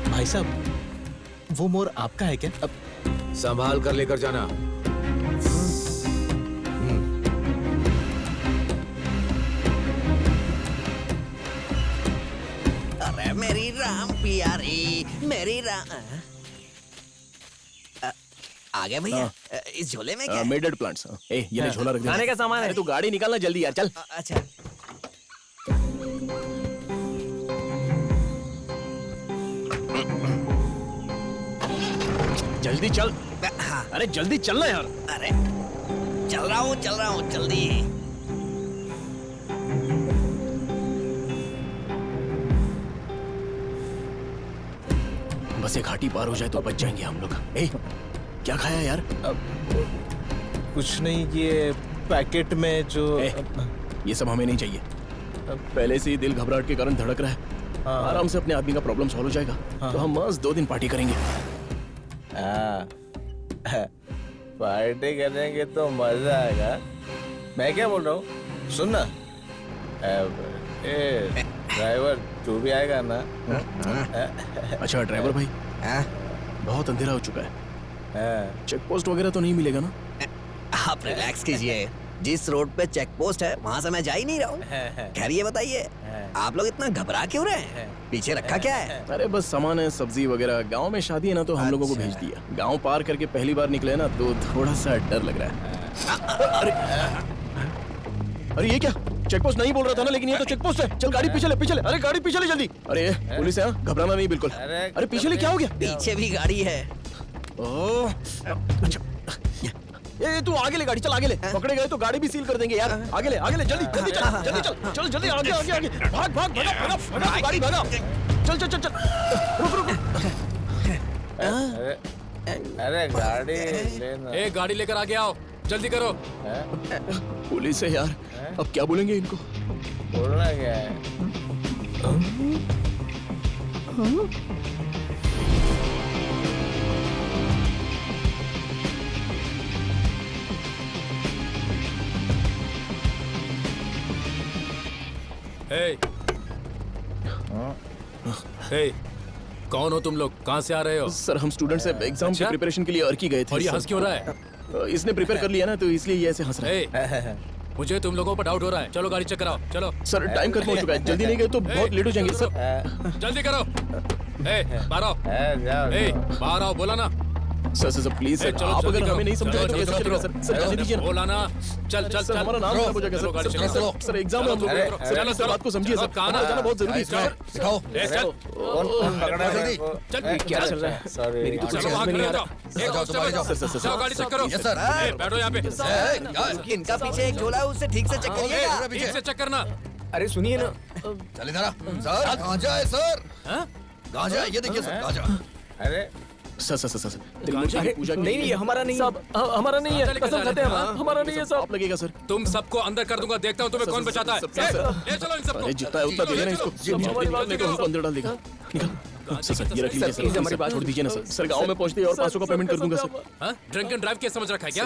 भाई साहब, वो मोर आपका है क्या? अब संभाल कर लेकर जाना। अरे मेरी राम प्यारी, मेरी राम। आ गया भैया। इस झोले में क्या है? मेडेड प्लांट्स। ए, ये ले झोला रख दे। खाने का सामान है। अरे तू गाड़ी निकालना जल्दी यार, चल। अच्छा। जल्दी चल। अरे जल्दी चलना यार। अरे चल रहा हूँ जल्दी। बस एक घाटी पार हो जाए तो बच जाएंगे हम लोग। ए, क्या खाया यार? कुछ नहीं, ये पैकेट में जो ये सब हमें नहीं चाहिए। पहले से ही दिल घबराहट के कारण धड़क रहा है। आराम से अपने आदमी का प्रॉब्लम सॉल्व हो जाएगा। तो हम मस्त 2 दिन पार्टी करेंगे। पार्टी करेंगे तो मजा आएगा। मैं क्या बोल रहा हूँ, सुन ना। ड्राइवर, तू भी आएगा ना? अच्छा ड्राइवर भाई, बहुत अंधेरा हो चुका है। चेक पोस्ट वगैरह तो नहीं मिलेगा ना? आप रिलैक्स कीजिए। जिस रोड पे चेक पोस्ट है वहाँ से मैं जा ही नहीं रहा हूँ। खैर ये बताइए, आप लोग इतना घबरा क्यों रहे हैं? पीछे रखा क्या है? अरे बस सामान है, सब्जी वगैरह। गांव में शादी है ना, तो हम लोगों को भेज दिया। गांव पार करके पहली बार निकले ना, तो थोड़ा सा डर लग रहा है। अरे ये क्या? चेक पोस्ट नहीं बोल रहा था ना, लेकिन ये तो चेक पोस्ट है। चल गाड़ी पीछे ले, पीछे ले। अरे गाड़ी पीछे ले जल्दी। अरे पुलिस है, घबराना नहीं बिल्कुल। अरे पीछे ले, क्या हो गया? पीछे भी गाड़ी है। ओह, अच्छा। ये तू आगे ले गाड़ी, चल आगे ले। पकड़े गए तो गाड़ी भी सील कर देंगे यार। आगे ले जल्दी जल्दी चल, जल्दी चल, चल जल्दी आगे आगे आगे। भाग भाग भागा भागा भागा, गाड़ी भागा। चल चल चल चल, रुक रुक। अरे गाड़ी लेना। ए, गाड़ी लेकर आगे आओ, जल्दी करो। पुलिस है यार, अब क्या बोलेंगे इनको? बोलना क्या है? कौन हो तुम लोग? कहाँ से आ रहे हो? सर हम स्टूडेंट्स हैं, एग्जाम की प्रिपरेशन के लिए अर्की गए थे। और ये सर। हंस क्यों रहा है? इसने प्रिपेयर कर लिया ना, तो इसलिए ये ऐसे हंस रहा है। मुझे तुम लोगों पर डाउट हो रहा है। चलो गाड़ी चेक कराओ, चलो। सर टाइम खत्म हो चुका है, जल्दी नहीं गए तो बहुत लेट हो जाएंगे सर। जल्दी करो। बाहर आओ। बाहर आओ, बोला ना। सर प्लीज सर, आप अगर हमें नहीं समझे तो कैसे चलेगा सर? सर जाने दीजिए ना। बोला ना। चल चल सर, हमारा नाम खराब हो जाएगा सर। सर एग्जाम है हम लोग। सर इस बात को समझिए सर, आना जाना बहुत जरूरी है सर। कौन पकड़ा है? चल क्या चल रहा है? सॉरी, मेरी तो कुछ समझ में नहीं आ रहा। जाओ गाड़ी चेक करो। Yes sir. बैठो यहाँ पे। इनका पीछे एक झोला है, उससे ठीक से चेक करिएगा। ठीक से चेक करना। अरे सुनिए ना। चल इधर आ। सर गांजा है सर। गांजा, ये देखिए सर गांजा। अरे सर नहीं ये हमारा नहीं है। हमारा नहीं है, कसम खाते हैं हमारा नहीं है सर। आप लगेगा सर। तुम सबको अंदर कर दूंगा, देखता हूँ तुम्हें कौन बचाता है। ले चलो इन सबको। अरे जितना है उतना दे देना इसको। नहीं तो हमको अंदर डाल देगा। निकल। सर ये रख लीजिए सर, हमारी बात छोड़ दीजिए ना सर। सर गांव में पहुंचते ही और 500 का पेमेंट कर दूंगा सर। ड्रिंक एंड ड्राइव क्या समझ रखा है क्या?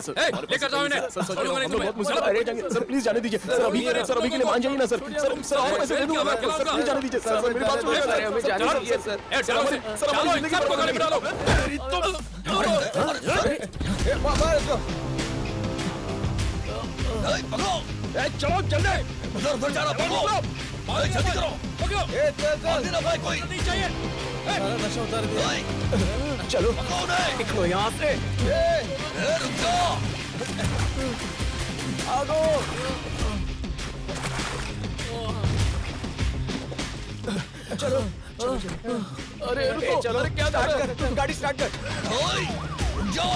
लेकर जाओ इन्हें। बहुत मुश्किल है। सर प्लीज जाने दीजिए सर, अभी के लिए मान जाइए ना सर। सर और पैसे दे दूंगा मैं। सर प्लीज जाने दीजिए सर, मेरी बात सुनिए सर। हमें जाने दीजिए सर। सर हमारी जिंदगी को गाड़ी बिठा लो। चलो जल्दी। उधर जा रहा, पकड़ो। जल्दी करो। पकड़ो। देना भाई कोई नहीं चाहिए। नशा उतार दिया। चलो निकलो यहाँ से। रुक जाओ। आगो। चलो। अरे रुको। चलो। अरे क्या कर? गाड़ी स्टार्ट कर। रुक जाओ।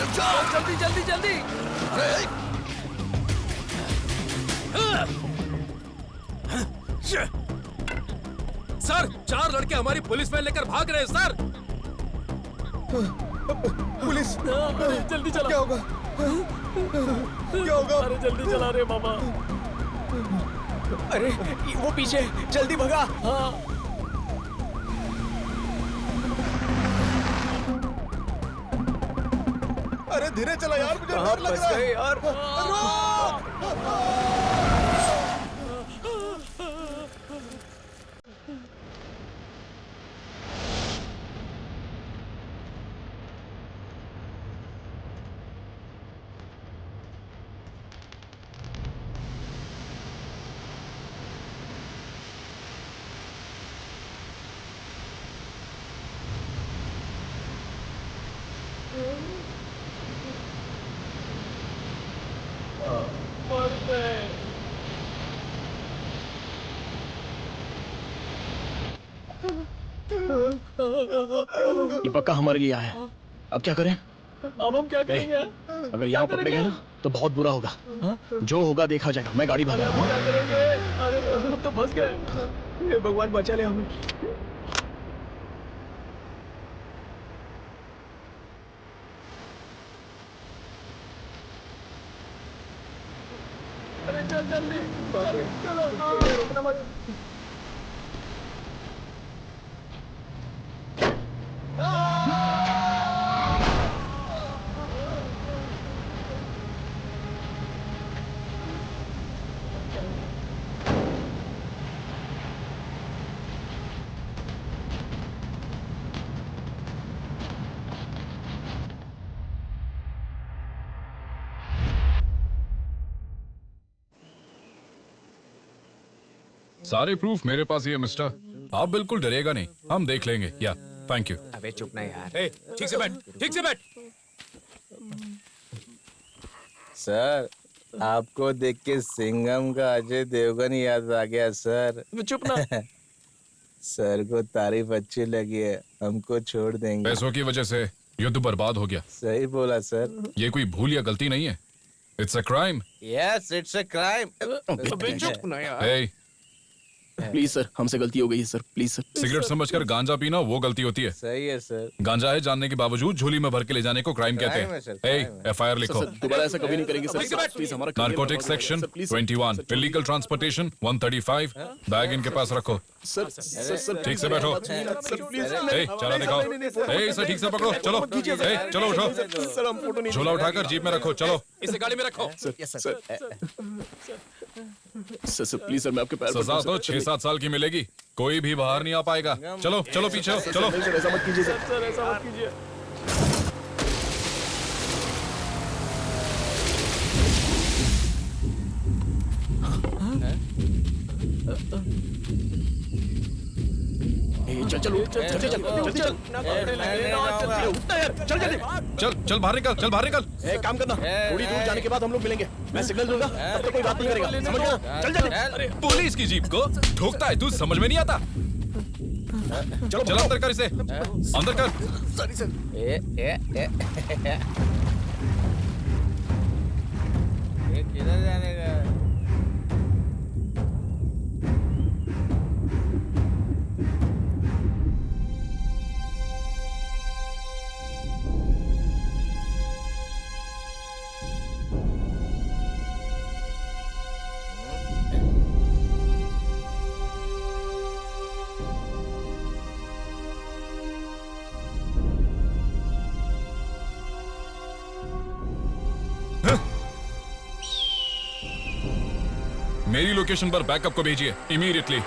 रुक जाओ। जल्दी जल्दी जल्दी। सर 4 लड़के हमारी पुलिस वैन लेकर भाग रहे हैं सर। पुलिस जल्दी चला। क्या होगा? क्या होगा? अरे जल्दी चला रे मामा। अरे वो पीछे, जल्दी भगा। हाँ अरे धीरे चला यार, मुझे डर लग रहा है यार। ये पक्का हमारे लिए आया है। अब क्या करें? अब हम क्या करेंगे? अगर यहाँ पकड़े गए ना तो बहुत बुरा होगा। जो होगा देखा जाएगा। मैं गाड़ी भगा रहा हूँ। क्या करेंगे? अरे हम तो फंस गए। हे भगवान बचा ले हमें। अरे चल जल्दी चलो। सारे प्रूफ मेरे पास ही है मिस्टर। आप बिल्कुल डरिएगा नहीं, हम देख लेंगे। या थैंक यू। अबे चुप ना यार। ठीक से बैठ, ठीक से बैठ। सर आपको देख के सिंघम का अजय देवगन याद आ गया सर। चुप ना। सर को तारीफ अच्छी लगी है, हमको छोड़ देंगे। पैसों की वजह से युद्ध बर्बाद हो गया। सही बोला सर। ये कोई भूल या गलती नहीं है। It's a crime. Yes it's a crime. अबे चुप ना यार। Hey, प्लीज सर, हमसे गलती हो गई है सर। Please sir. सिगरेट समझकर गांजा पीना वो गलती होती है। सही है सर। गांजा है जानने के बावजूद झोली में भर के ले जाने को क्राइम कहते Crime है सर, crime हैं। एफआईआर लिखो। सर, दोबारा ऐसा कभी नहीं करेंगे सर। प्लीज हमारा narcotic section 21, illegal transportation 135। Bag इनके पास रखो। सर सर ठीक से बैठो। Sir please. चला दिखाओ। सर ठीक से पकड़ो। चलो चलो उठो। सर हम फोटो नहीं। झोला उठाकर जीप में रखो। चलो इसे गाड़ी में रखो। सर प्लीज सर, मैं आपके पैर सजा तो 6-7 साल की मिलेगी। कोई भी बाहर नहीं आ पाएगा। चलो चलो पीछे हो, चलो। ऐसा मत कीजिए सर। सर ऐसा मत कीजिए। चल चल जल्दी चल जल्दी चल। चल जल्दी चल चल बाहर निकल, चल बाहर निकल। एक काम करना, थोड़ी दूर जाने के बाद हम लोग मिलेंगे। मैं सिग्नल दूंगा, तब तक कोई बात नहीं करेगा। समझ गया? चल जल्दी। अरे पुलिस की जीप को ठोकता है तू, समझ में नहीं आता। चलो चल अंदर कर इसे, अंदर कर। Sorry sir. किधर जाने का? मेरी लोकेशन पर बैकअप को भेजिए इमीडिएटली।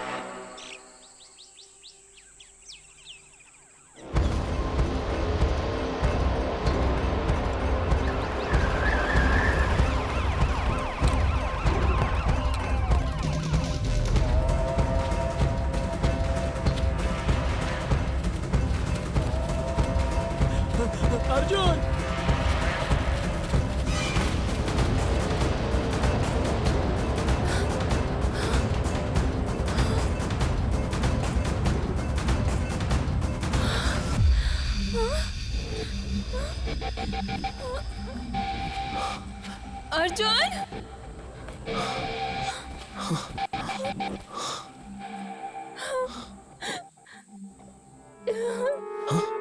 अर्जुन अर्जुन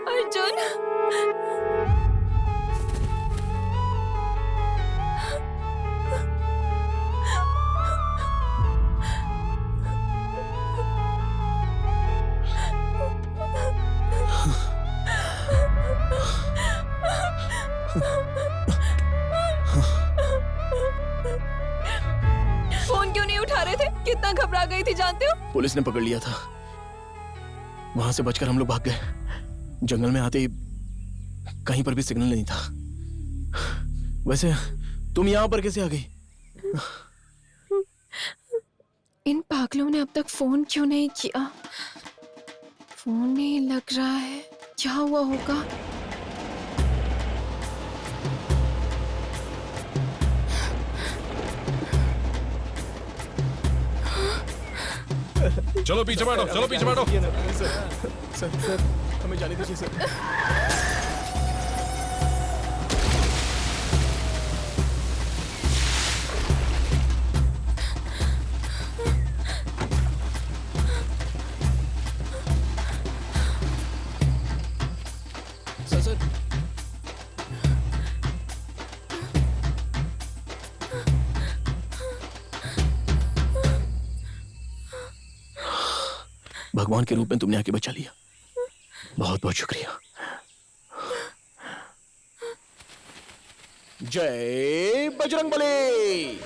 अर्जुन, फोन क्यों नहीं उठा रहे थे? कितना घबरा गई थी जानते हो? पुलिस ने पकड़ लिया था। वहां से बचकर हम लोग भाग गए। जंगल में आते ही कहीं पर भी सिग्नल नहीं था। वैसे तुम यहाँ पर कैसे आ गई? इन पागलों ने अब तक फोन क्यों नहीं किया? फोन नहीं लग रहा है। क्या हुआ होगा? चलो पीछे बैठो, चलो पीछे बैठो। सर हमें जाने दीजिए सर। सर भगवान के रूप में तुमने आके बचा लिया। बहुत बहुत शुक्रिया। जय बजरंगबली।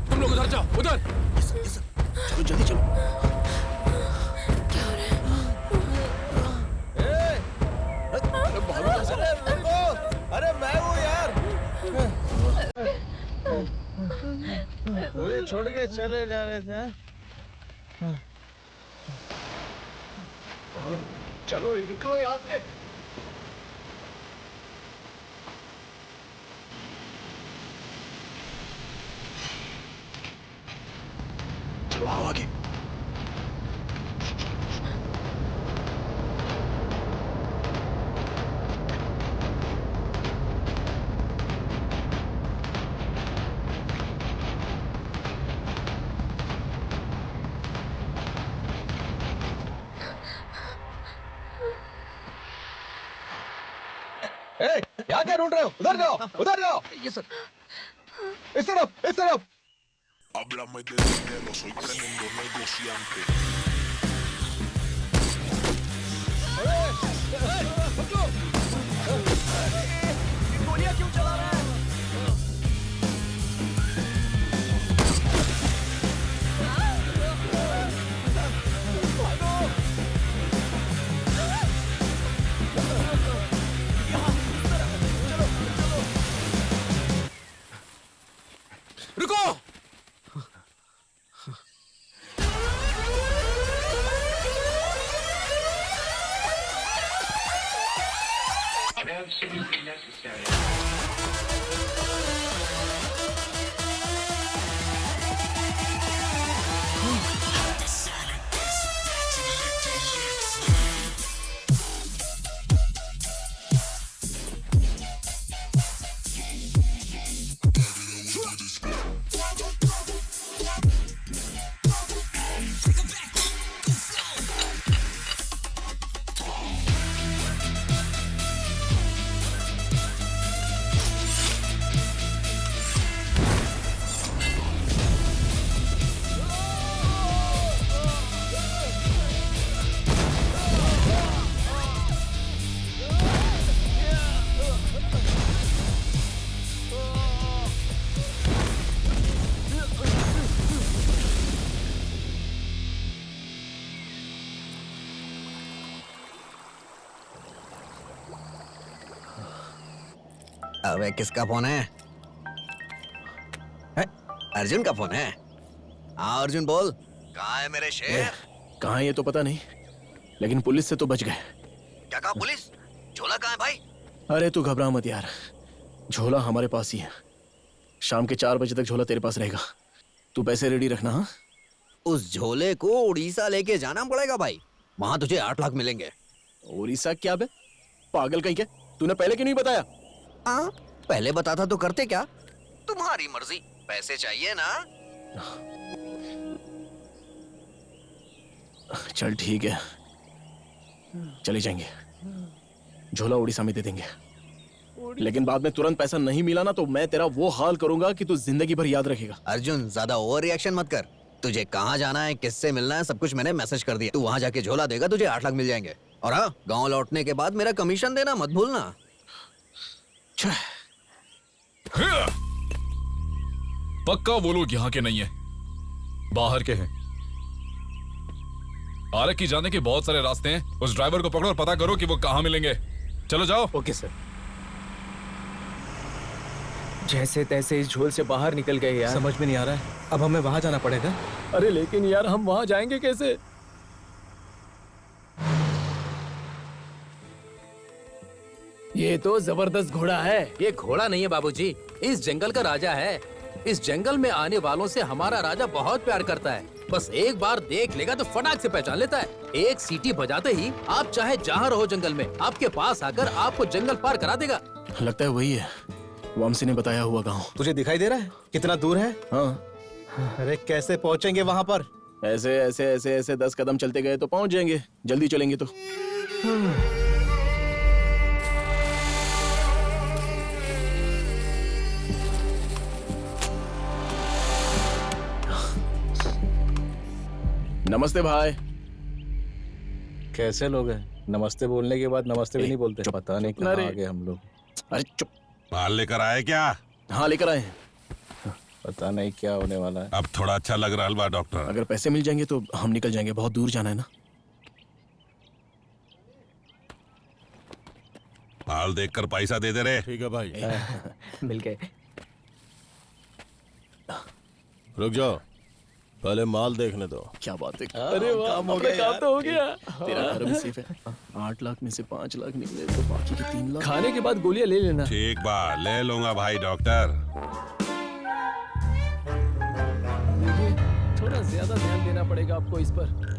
तुम लोग उधर जाओ, उधर। चलो जल्दी चलो। अरे मैं हूँ यार। मुझे छोड़ के चले जा रहे थे। चलो निकलो यहाँ से। चलो आओ आगे। यहाँ क्या ढूंढ रहे हो? उधर जाओ, उधर जाओ। ये सर। इस तरफ, इस तरफ। Háblame de dinero, soy tremendo negociante. गोलियां क्यों चला रहा है? रुको। Absolutely necessary. अबे किसका फोन है? अर्जुन का फोन है? हाँ अर्जुन बोल, कहाँ है मेरे शेर? कहाँ है ये तो पता नहीं, लेकिन पुलिस से तो बच गए। क्या कहा पुलिस? झोला कहाँ है भाई? अरे तू घबरा मत यार, झोला हमारे पास ही है। शाम के 4 बजे तक झोला तेरे पास रहेगा। तू पैसे रेडी रखना। हाँ, उस झोले को उड़ीसा लेके जाना पड़ेगा भाई। वहां तुझे 8 लाख मिलेंगे। उड़ीसा क्या बे? पागल कहीं के? तूने पहले क्यों नहीं बताया? हाँ, पहले बताता तो करते क्या? तुम्हारी मर्जी, पैसे चाहिए ना? चल ठीक है, चले जाएंगे, झोला उड़ीसा में दे देंगे, लेकिन बाद में तुरंत पैसा नहीं मिला ना तो मैं तेरा वो हाल करूंगा कि तू जिंदगी भर याद रखेगा। अर्जुन, ज्यादा ओवर रिएक्शन मत कर। तुझे कहाँ जाना है, किससे मिलना है, सब कुछ मैंने मैसेज कर दिया। तू वहाँ जाके झोला देगा, तुझे 8 लाख मिल जाएंगे। और हाँ, गांव लौटने के बाद मेरा कमीशन देना मत भूलना। पक्का वो लोग यहाँ के नहीं है, बाहर के हैं। आरक की जाने के बहुत सारे रास्ते हैं। उस ड्राइवर को पकड़ो और पता करो कि वो कहाँ मिलेंगे। चलो जाओ। Okay sir. जैसे तैसे इस झोल से बाहर निकल गए यार। समझ में नहीं आ रहा है, अब हमें वहां जाना पड़ेगा। अरे लेकिन यार हम वहां जाएंगे कैसे? ये तो जबरदस्त घोड़ा है। ये घोड़ा नहीं है बाबूजी, इस जंगल का राजा है। इस जंगल में आने वालों से हमारा राजा बहुत प्यार करता है। बस एक बार देख लेगा तो फटाक से पहचान लेता है। एक सीटी बजाते ही आप चाहे जहाँ रहो जंगल में, आपके पास आकर आपको जंगल पार करा देगा। लगता है वही है, वंशी ने बताया हुआ गांव। तुझे दिखाई दे रहा है कितना दूर है? हाँ। अरे कैसे पहुंचेंगे वहां पर? ऐसे ऐसे ऐसे ऐसे 10 कदम चलते गए तो पहुंच जाएंगे, जल्दी चलेंगे तो। नमस्ते भाई। कैसे लोग हैं? नमस्ते बोलने के बाद नमस्ते भी नहीं बोलते। पता नहीं कहाँ आ गए हम लोग। अरे चुप। माल लेकर आए क्या? हाँ लेकर आए हैं। पता नहीं क्या होने वाला है। अब थोड़ा अच्छा लग रहा है डॉक्टर। अगर पैसे मिल जाएंगे तो हम निकल जाएंगे, बहुत दूर जाना है ना। माल देखकर पैसा दे दे रे। ठीक है भाई। मिल गए। रुक जाओ, पहले माल देखने दो। क्या बात है। अरे वाह, अपना काम तो हो गया। तेरा घर भी सेफ है। 8 लाख में से 5 लाख निकले तो बाकी के 3 लाख। खाने के बाद गोलियां ले लेना। ठीक बा, ले लूंगा भाई डॉक्टर। थोड़ा ज्यादा ध्यान देना पड़ेगा आपको इस पर।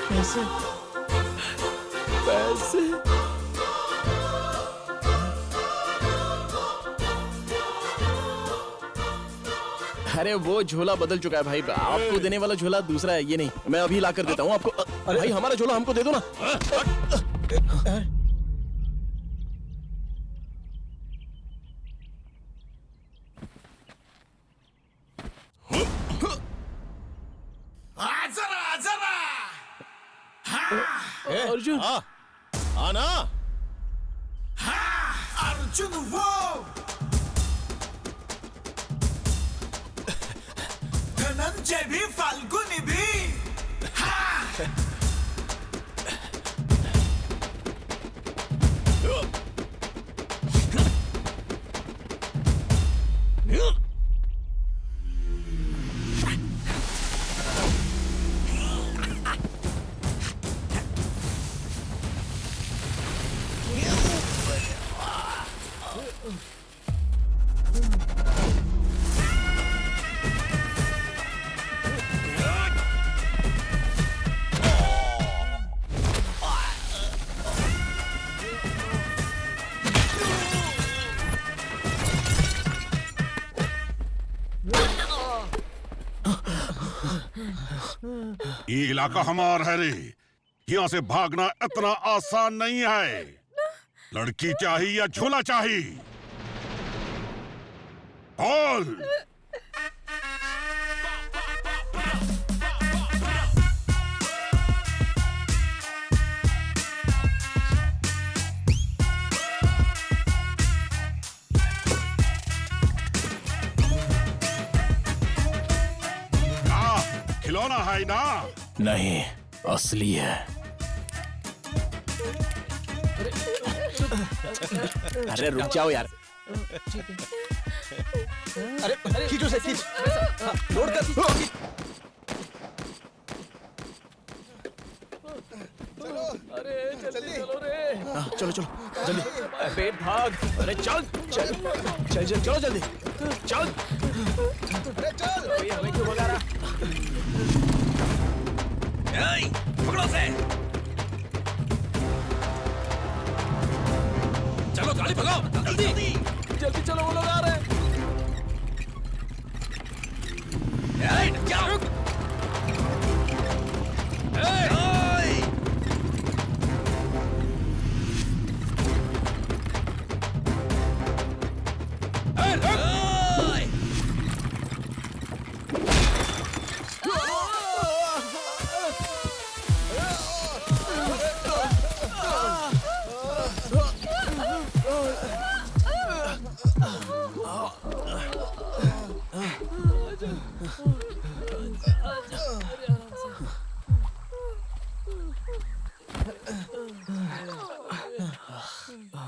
पैसे पैसे अरे वो झोला बदल चुका है भाई, आपको देने वाला झोला दूसरा है, ये नहीं। मैं अभी ला कर देता हूँ आपको। अरे भाई हमारा झोला हमको दे दो ना। अर्जुन आना। अर्जुन वो धनंजय भी, फाल्गुनी भी। ये इलाका हमारा है रे, यहाँ से भागना इतना आसान नहीं है। लड़की चाहिए या झोला चाहिए? बोल। खिलौना है ना? नहीं, असली है। अरे रुक जाओ यार। अरे खींचो से खींच। लोड कर। अरे चलो रे। चलो चलो जल्दी। अबे भाग। अरे चल चल चल चल चलो जल्दी चल। अरे चल भैया हमें क्यों भगा रहा? पकड़ो से। चलो गाड़ी भगाओ जल्दी। जल्दी चलो वो लोग आ रहे हैं। क्या?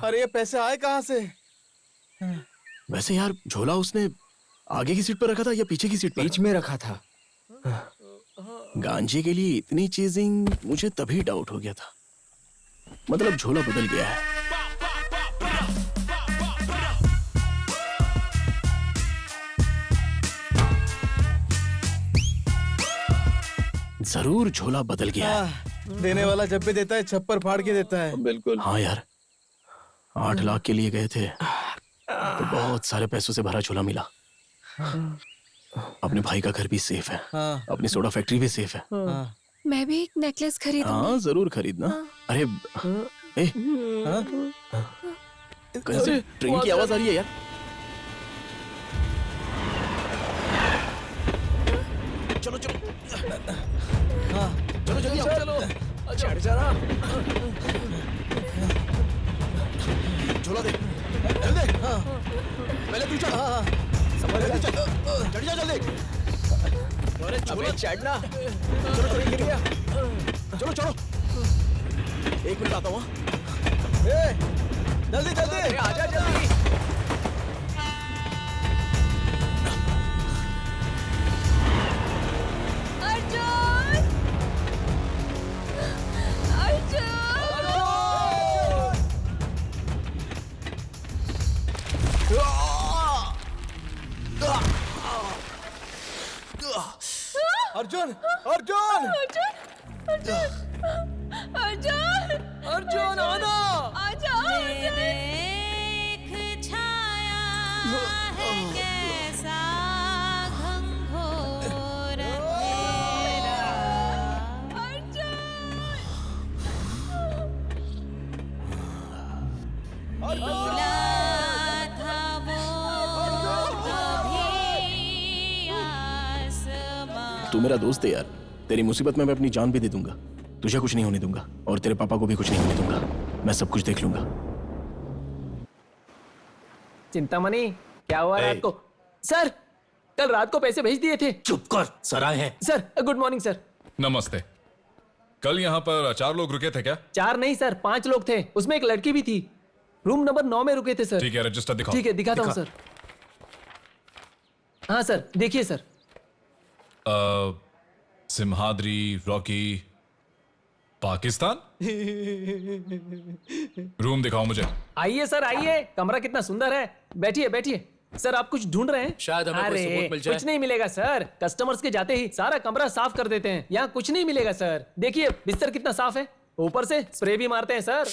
अरे ये पैसे आए कहाँ से? वैसे यार झोला उसने आगे की सीट पर रखा था या पीछे की सीट पर? बीच में रखा था। गांजे के लिए इतनी चीजिंग, मुझे तभी डाउट हो गया था। मतलब झोला बदल गया है। जरूर झोला बदल गया है। देने वाला जब भी देता है छप्पर फाड़ के देता है। बिल्कुल। हाँ यार 8 लाख के लिए गए थे तो बहुत सारे पैसों से भरा झोला मिला। अपने भाई का घर भी सेफ है। हाँ। अपनी सोडा फैक्ट्री भी सेफ है। हाँ। मैं भी एक नेकलेस खरीदूंगी। हाँ जरूर खरीदना। अरे कहीं से ट्रेन की आवाज आ रही है यार। चलो चलो चलो जल्दी आओ। चलो चढ़ जाना। झोला दे जल्दी। पहले तू चढ़। चढ़ जा जल्दी। अरे झोला चढ़ना। चलो चलो गिर गया। चलो चलो 1 मिनट आता हूँ। जल्दी जल्दी आजा जल्दी। अर्जुन अर्जुन अर्जुन अर्जुन अर्जुन आना। आजा देख छाया है कैसा घंघोर तेरा। मिला था वो कभी आसमां। तू मेरा दोस्त है यार। तेरी मुसीबत में मैं अपनी जान भी दे दूंगा। तुझे कुछ नहीं होने दूंगा और तेरे पापा को भी कुछ नहीं होने दूंगा। मैं सब कुछ देख लूंगा। चिंतामणि क्या हुआ रात को? सर कल रात को पैसे भेज दिए थे। चुप कर, सर आए हैं। Sir good morning sir. नमस्ते। कल यहाँ पर 4 लोग रुके थे क्या? 4 नहीं सर 5 लोग थे, उसमें एक लड़की भी थी। रूम नंबर 9 में रुके थे सर। ठीक है रजिस्टर दिखाओ। ठीक है दिखाता हूँ सर। हाँ सर देखिए sir. Simhadri Rocky Pakistan. Room दिखाओ मुझे। आइए सर आइए, कमरा कितना सुंदर है। बैठिए बैठिए। सर आप कुछ ढूंढ रहे हैं? शायद हमें कोई सबूत मिल जाए। कुछ नहीं मिलेगा सर। कस्टमर्स के जाते ही सारा कमरा साफ कर देते हैं। यहाँ कुछ नहीं मिलेगा सर। देखिए बिस्तर कितना साफ है, ऊपर से स्प्रे भी मारते हैं सर।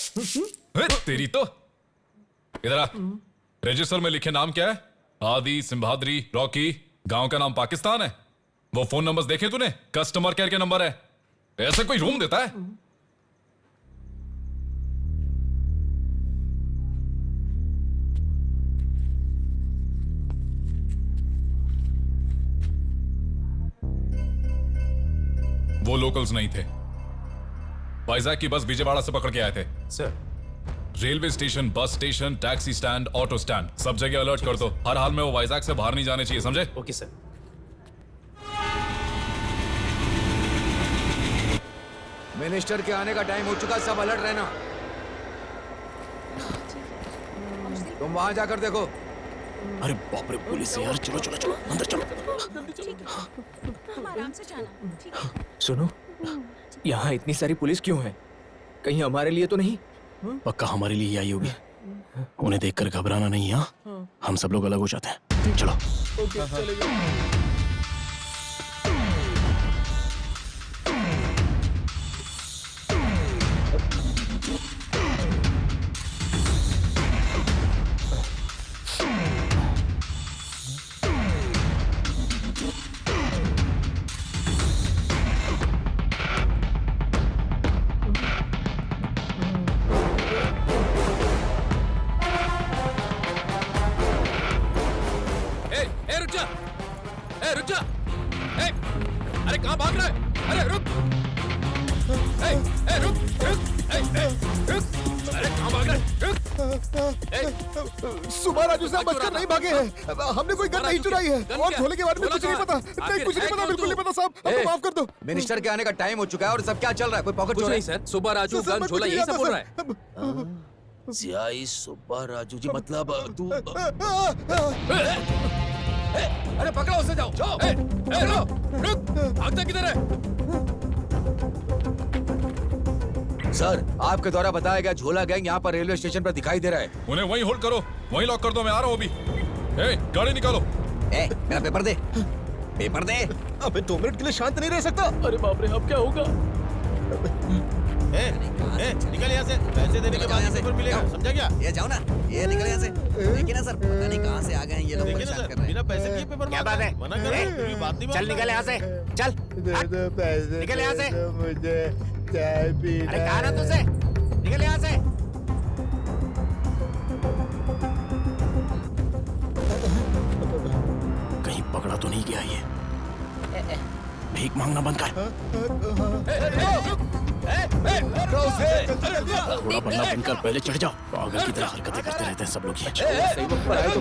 तेरी तो। इधर आ। रजिस्टर में लिखे नाम क्या है? आदि सिम्हाद्री रॉकी। गांव का नाम पाकिस्तान है। वो फोन नंबर्स देखे तूने? कस्टमर केयर के नंबर है। ऐसा कोई रूम देता है? वो लोकल्स नहीं थे। वाइजैक की बस विजयवाड़ा से पकड़ के आए थे। Sir railway station, bus station, taxi stand, auto stand, सब जगह अलर्ट कर दो। हर हाल में वो वाइजैक से बाहर नहीं जाने चाहिए, समझे? Okay sir. मिनिस्टर के आने का टाइम हो चुका, सब अलर्ट रहना। तुम वहां जाकर देखो। अरे बाप रे पुलिस है यार। चलो चलो चलो अंदर चलो। आराम से जाना। सुनो यहाँ इतनी सारी पुलिस क्यों है? कहीं हमारे लिए तो नहीं? पक्का हमारे लिए ही आई होगी। उन्हें देखकर घबराना नहीं, हाँ? हम सब लोग अलग हो जाते हैं, चलो। ओके, चलेगा। रुक जा। अरे कहाँ भाग रहा है? अरे रुक। रुक रुक। रुक। अरे कहाँ भाग रहा है? रुक। सुबह राजू साहब बचकर नहीं भागे हैं। हमने कोई गन नहीं चुराई है और झोले के बारे में कुछ नहीं पता। नहीं, कुछ नहीं पता, बिल्कुल नहीं पता साहब। हमको माफ कर दो। मिनिस्टर के आने का टाइम हो चुका है और सब क्या चल रहा है? कोई पॉकेट चोरी? नहीं सर, सुबह राजू गन झोला यही सब बोल रहा है। सियाई सुब्बा राजू जी मतलब तू अरे पकड़ो उसे, जाओ जाओ। रुक, भागता किधर है? सर, आपके द्वारा बताया गया झोला गैंग यहाँ पर रेलवे स्टेशन पर दिखाई दे रहा है। उन्हें वहीं होल्ड करो, वहीं लॉक कर दो, मैं आ रहा हूँ अभी। गाड़ी निकालो। मेरा पेपर दे, पेपर दे। अबे 2 मिनट के लिए शांत नहीं रह सकता। अरे बाप रे, अब क्या होगा? निकल यहाँ से। पैसे देने के बाद पेपर मिलेगा, समझा क्या? ये जाओ ना, ये निकल यहाँ से। देखिए ना सर, पता नहीं कहाँ से आ गए हैं ये लोग, परेशान कर रहे हैं। बिना पैसे के पेपर क्या बात है? मना करो, बात नहीं। चल निकल यहाँ से, चल पैसे निकल यहाँ से। मुझे चाय पीना। अरे कहा ना तुझसे, निकल यहाँ से। कहीं पकड़ा तो नहीं गया ये? भीख मांगना बंद कर। थोड़ा बनना बंद कर, पहले चढ़ जाओ। पागल की तरह हरकतें करते रहते हैं सब लोग ये। सही वक्त पर आए तो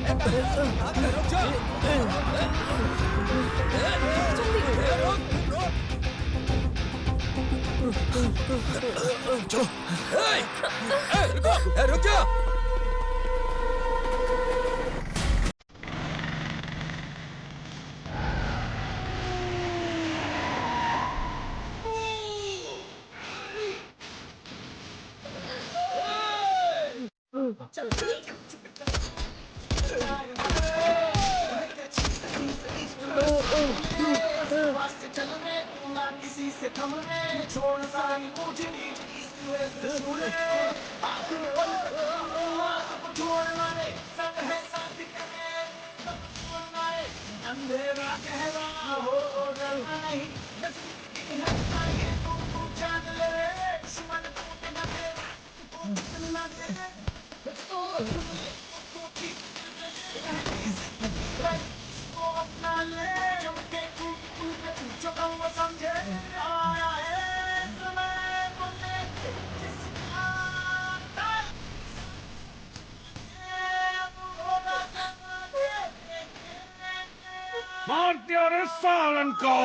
रुक जा। मारते और सालन को।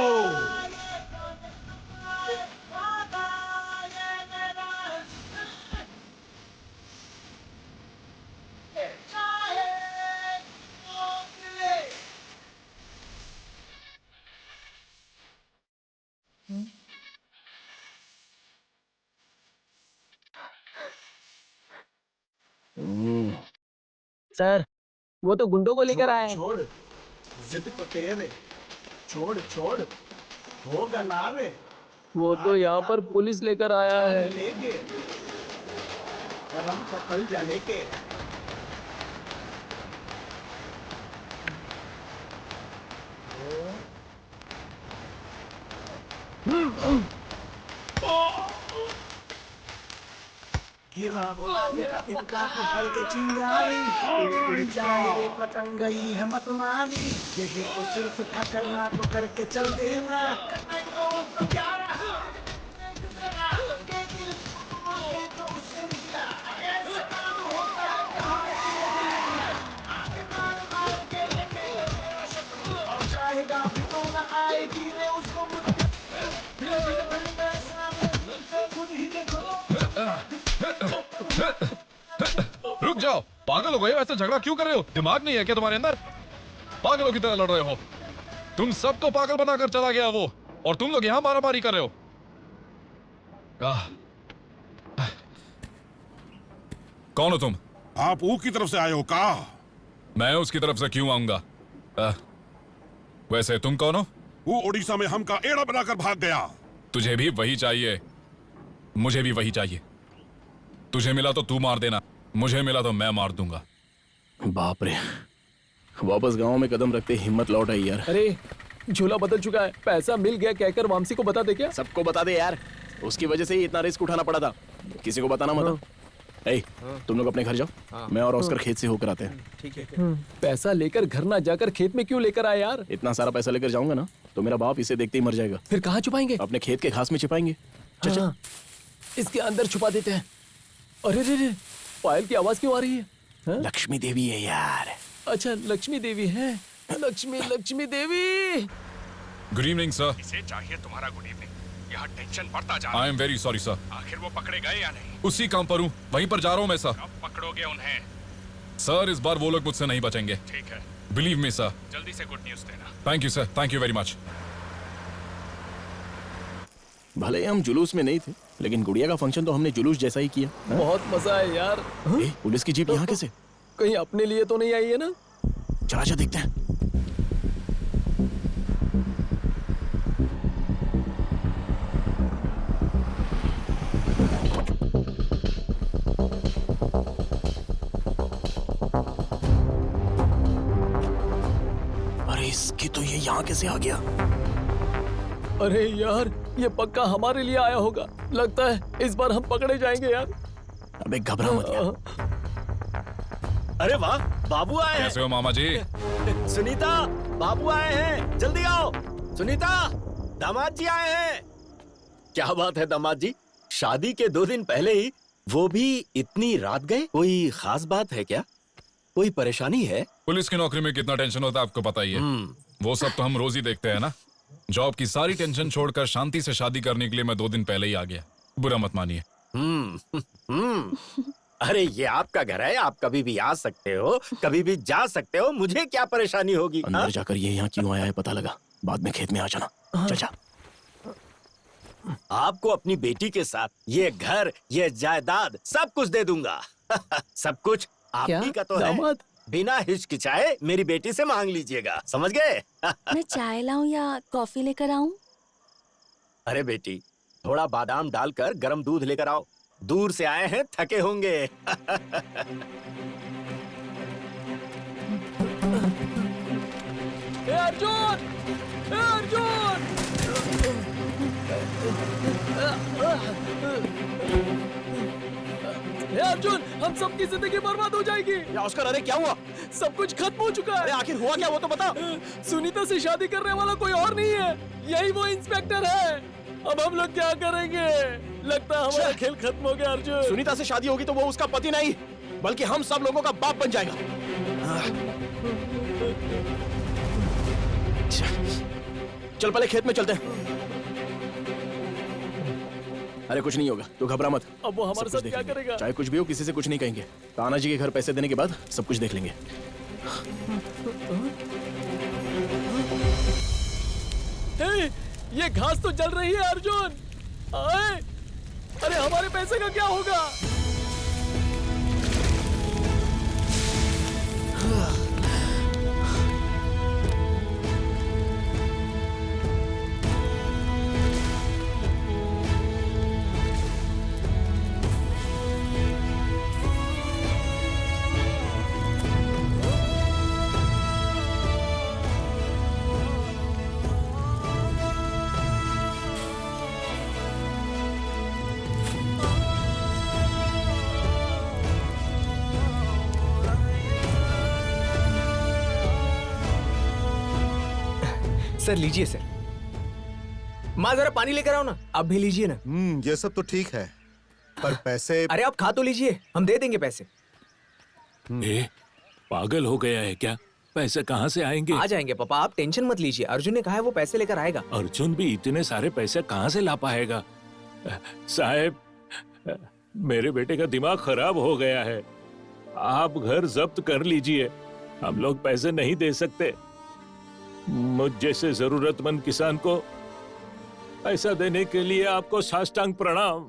सर, वो तो गुंडों को लेकर आए हैं। छोड़, जिद तो तेरे। छोड़ छोड़, होगा ना रे। वो तो यहाँ पर पुलिस लेकर आया है। लेके गरम पकड़ जाने के। गिरा बोला मेरा इनका पकड़ के चिंगारी, उड़ जाए पतंग गई है मतवारी। यही को सिर्फ था करना तो करके चल देना। चाहेगा भी तो ना आएगी रे उसको खुद ही देखो। रुक जाओ, पागल हो गए? ऐसा झगड़ा क्यों कर रहे हो? दिमाग नहीं है क्या तुम्हारे अंदर? पागलों की तरह लड़ रहे हो। तुम सबको पागल बनाकर चला गया वो, और तुम लोग यहाँ मारामारी कर रहे हो। कौन हो तुम? आप ऊ की तरफ से आए हो का? मैं उसकी तरफ से क्यों आऊंगा? वैसे तुम कौन हो? वो उड़ीसा में हमका एड़ा बनाकर भाग गया। तुझे भी वही चाहिए, मुझे भी वही चाहिए। तुझे मिला तो तू मार देना, मुझे मिला तो मैं मार दूंगा। बाप रे, वापस गांव में कदम रखते हिम्मत लौट आई यार। अरे झूला बदल चुका है, पैसा मिल गया कहकर वामसी को बता दे क्या? सबको बता दे यार, उसकी वजह से ही इतना रिस्क उठाना पड़ा था। किसी को बताना मत। ए, तुम लोग अपने घर जाओ, मैं और ऑस्कर खेत से होकर आते हैं। ठीक है। पैसा लेकर घर ना जाकर खेत में क्यों लेकर आए यार? इतना सारा पैसा लेकर जाऊंगा ना तो मेरा बाप इसे देखते ही मर जाएगा। फिर कहाँ छुपाएंगे? अपने खेत के घास में छिपाएंगे। हाँ, इसके अंदर छुपा देते हैं। अरे रे रे, पायल की आवाज क्यों आ रही है? लक्ष्मी देवी है यार। अच्छा लक्ष्मी देवी है। Lakshmi Devi. Good evening sir. इसे चाहिए तुम्हारा गुड इवनिंग। यहाँ टेंशन बढ़ता जा रहा है। I am very sorry sir. आखिर वो पकड़े गए या नहीं? उसी काम पर हूँ, वहीं पर जा रहा हूँ मैं सर। कब पकड़ोगे उन्हें? सर इस बार वो लोग मुझसे नहीं बचेंगे। ठीक है, बिलीव मी सर। जल्दी से गुड न्यूज देना। Thank you sir, thank you very much. भले ही हम जुलूस में नहीं थे, लेकिन गुड़िया का फंक्शन तो हमने जुलूस जैसा ही किया। बहुत मजा है यार। पुलिस की जीप यहाँ कैसे? कहीं अपने लिए तो नहीं आई है ना? चला जा देखते हैं। अरे इसकी तो ये यहाँ कैसे आ गया? अरे यार, ये पक्का हमारे लिए आया होगा। लगता है इस बार हम पकड़े जाएंगे यार। अबे घबरा मत यार। अरे वाह, बाबू आए हैं। कैसे हो मामा जी? सुनीता, बाबू आए हैं, जल्दी आओ। सुनीता, दामाद जी आए हैं। क्या बात है दामाद जी, शादी के 2 दिन पहले ही, वो भी इतनी रात गए? कोई खास बात है क्या? कोई परेशानी है? पुलिस की नौकरी में कितना टेंशन होता है आपको पता ही है। वो सब तो हम रोज ही देखते हैं ना। जॉब की सारी टेंशन छोड़कर शांति से शादी करने के लिए मैं 2 दिन पहले ही आ गया। बुरा मत मानिए। अरे ये आपका घर है, आप कभी भी आ सकते हो, कभी भी जा सकते हो, मुझे क्या परेशानी होगी? अंदर जाकर ये यहाँ क्यों आया है पता लगा, बाद में खेत में आ जाना। चल जा। आपको अपनी बेटी के साथ ये घर, ये जायदाद सब कुछ दे दूंगा। सब कुछ आप ही का तो है। बिना हिचकिचाए मेरी बेटी से मांग लीजिएगा, समझ गए? मैं चाय लाऊं या कॉफी लेकर आऊं? अरे बेटी, थोड़ा बादाम डालकर गर्म दूध लेकर आओ। दूर से आए हैं, थके होंगे। ए अर्जुन! ए अर्जुन! ए अर्जुन, हम सबकी जिंदगी बर्बाद हो जाएगी। ऑस्कर, अरे क्या हुआ? सब कुछ खत्म हो चुका है। अरे आखिर हुआ क्या, वो तो बता। सुनीता से शादी करने वाला कोई और नहीं है, यही वो इंस्पेक्टर है। अब हम लोग क्या करेंगे? लगता है हमारा खेल खत्म हो गया अर्जुन। सुनीता से शादी होगी तो वो उसका पति नहीं, बल्कि हम सब लोगों का बाप बन जाएगा। चल पहले खेत में चलते हैं। अरे कुछ नहीं होगा, तू घबरा मत। अब वो हमारे साथ क्या करेगा? चाहे कुछ भी हो, किसी से कुछ नहीं कहेंगे। ताना जी के घर पैसे देने के बाद सब कुछ देख लेंगे। ये घास तो जल रही है अर्जुन। अरे हमारे पैसे का क्या होगा? सर लीजिए सर। माँ जरा पानी लेकर आओ ना। आप भी लीजिए ना। ये सब तो ठीक है, पर पैसे। अरे आप खा तो लीजिए, हम दे देंगे पैसे। पागल हो गया है क्या? पैसे कहाँ से आएंगे? आ जाएंगे पापा, आप टेंशन मत लीजिए। अर्जुन ने कहा है वो पैसे लेकर आएगा। अर्जुन भी इतने सारे पैसे कहाँ से ला पाएगा? साहब, मेरे बेटे का दिमाग खराब हो गया है। आप घर जब्त कर लीजिए, हम लोग पैसे नहीं दे सकते। मुझ जैसे जरूरतमंद किसान को पैसा देने के लिए आपको साष्टांग प्रणाम।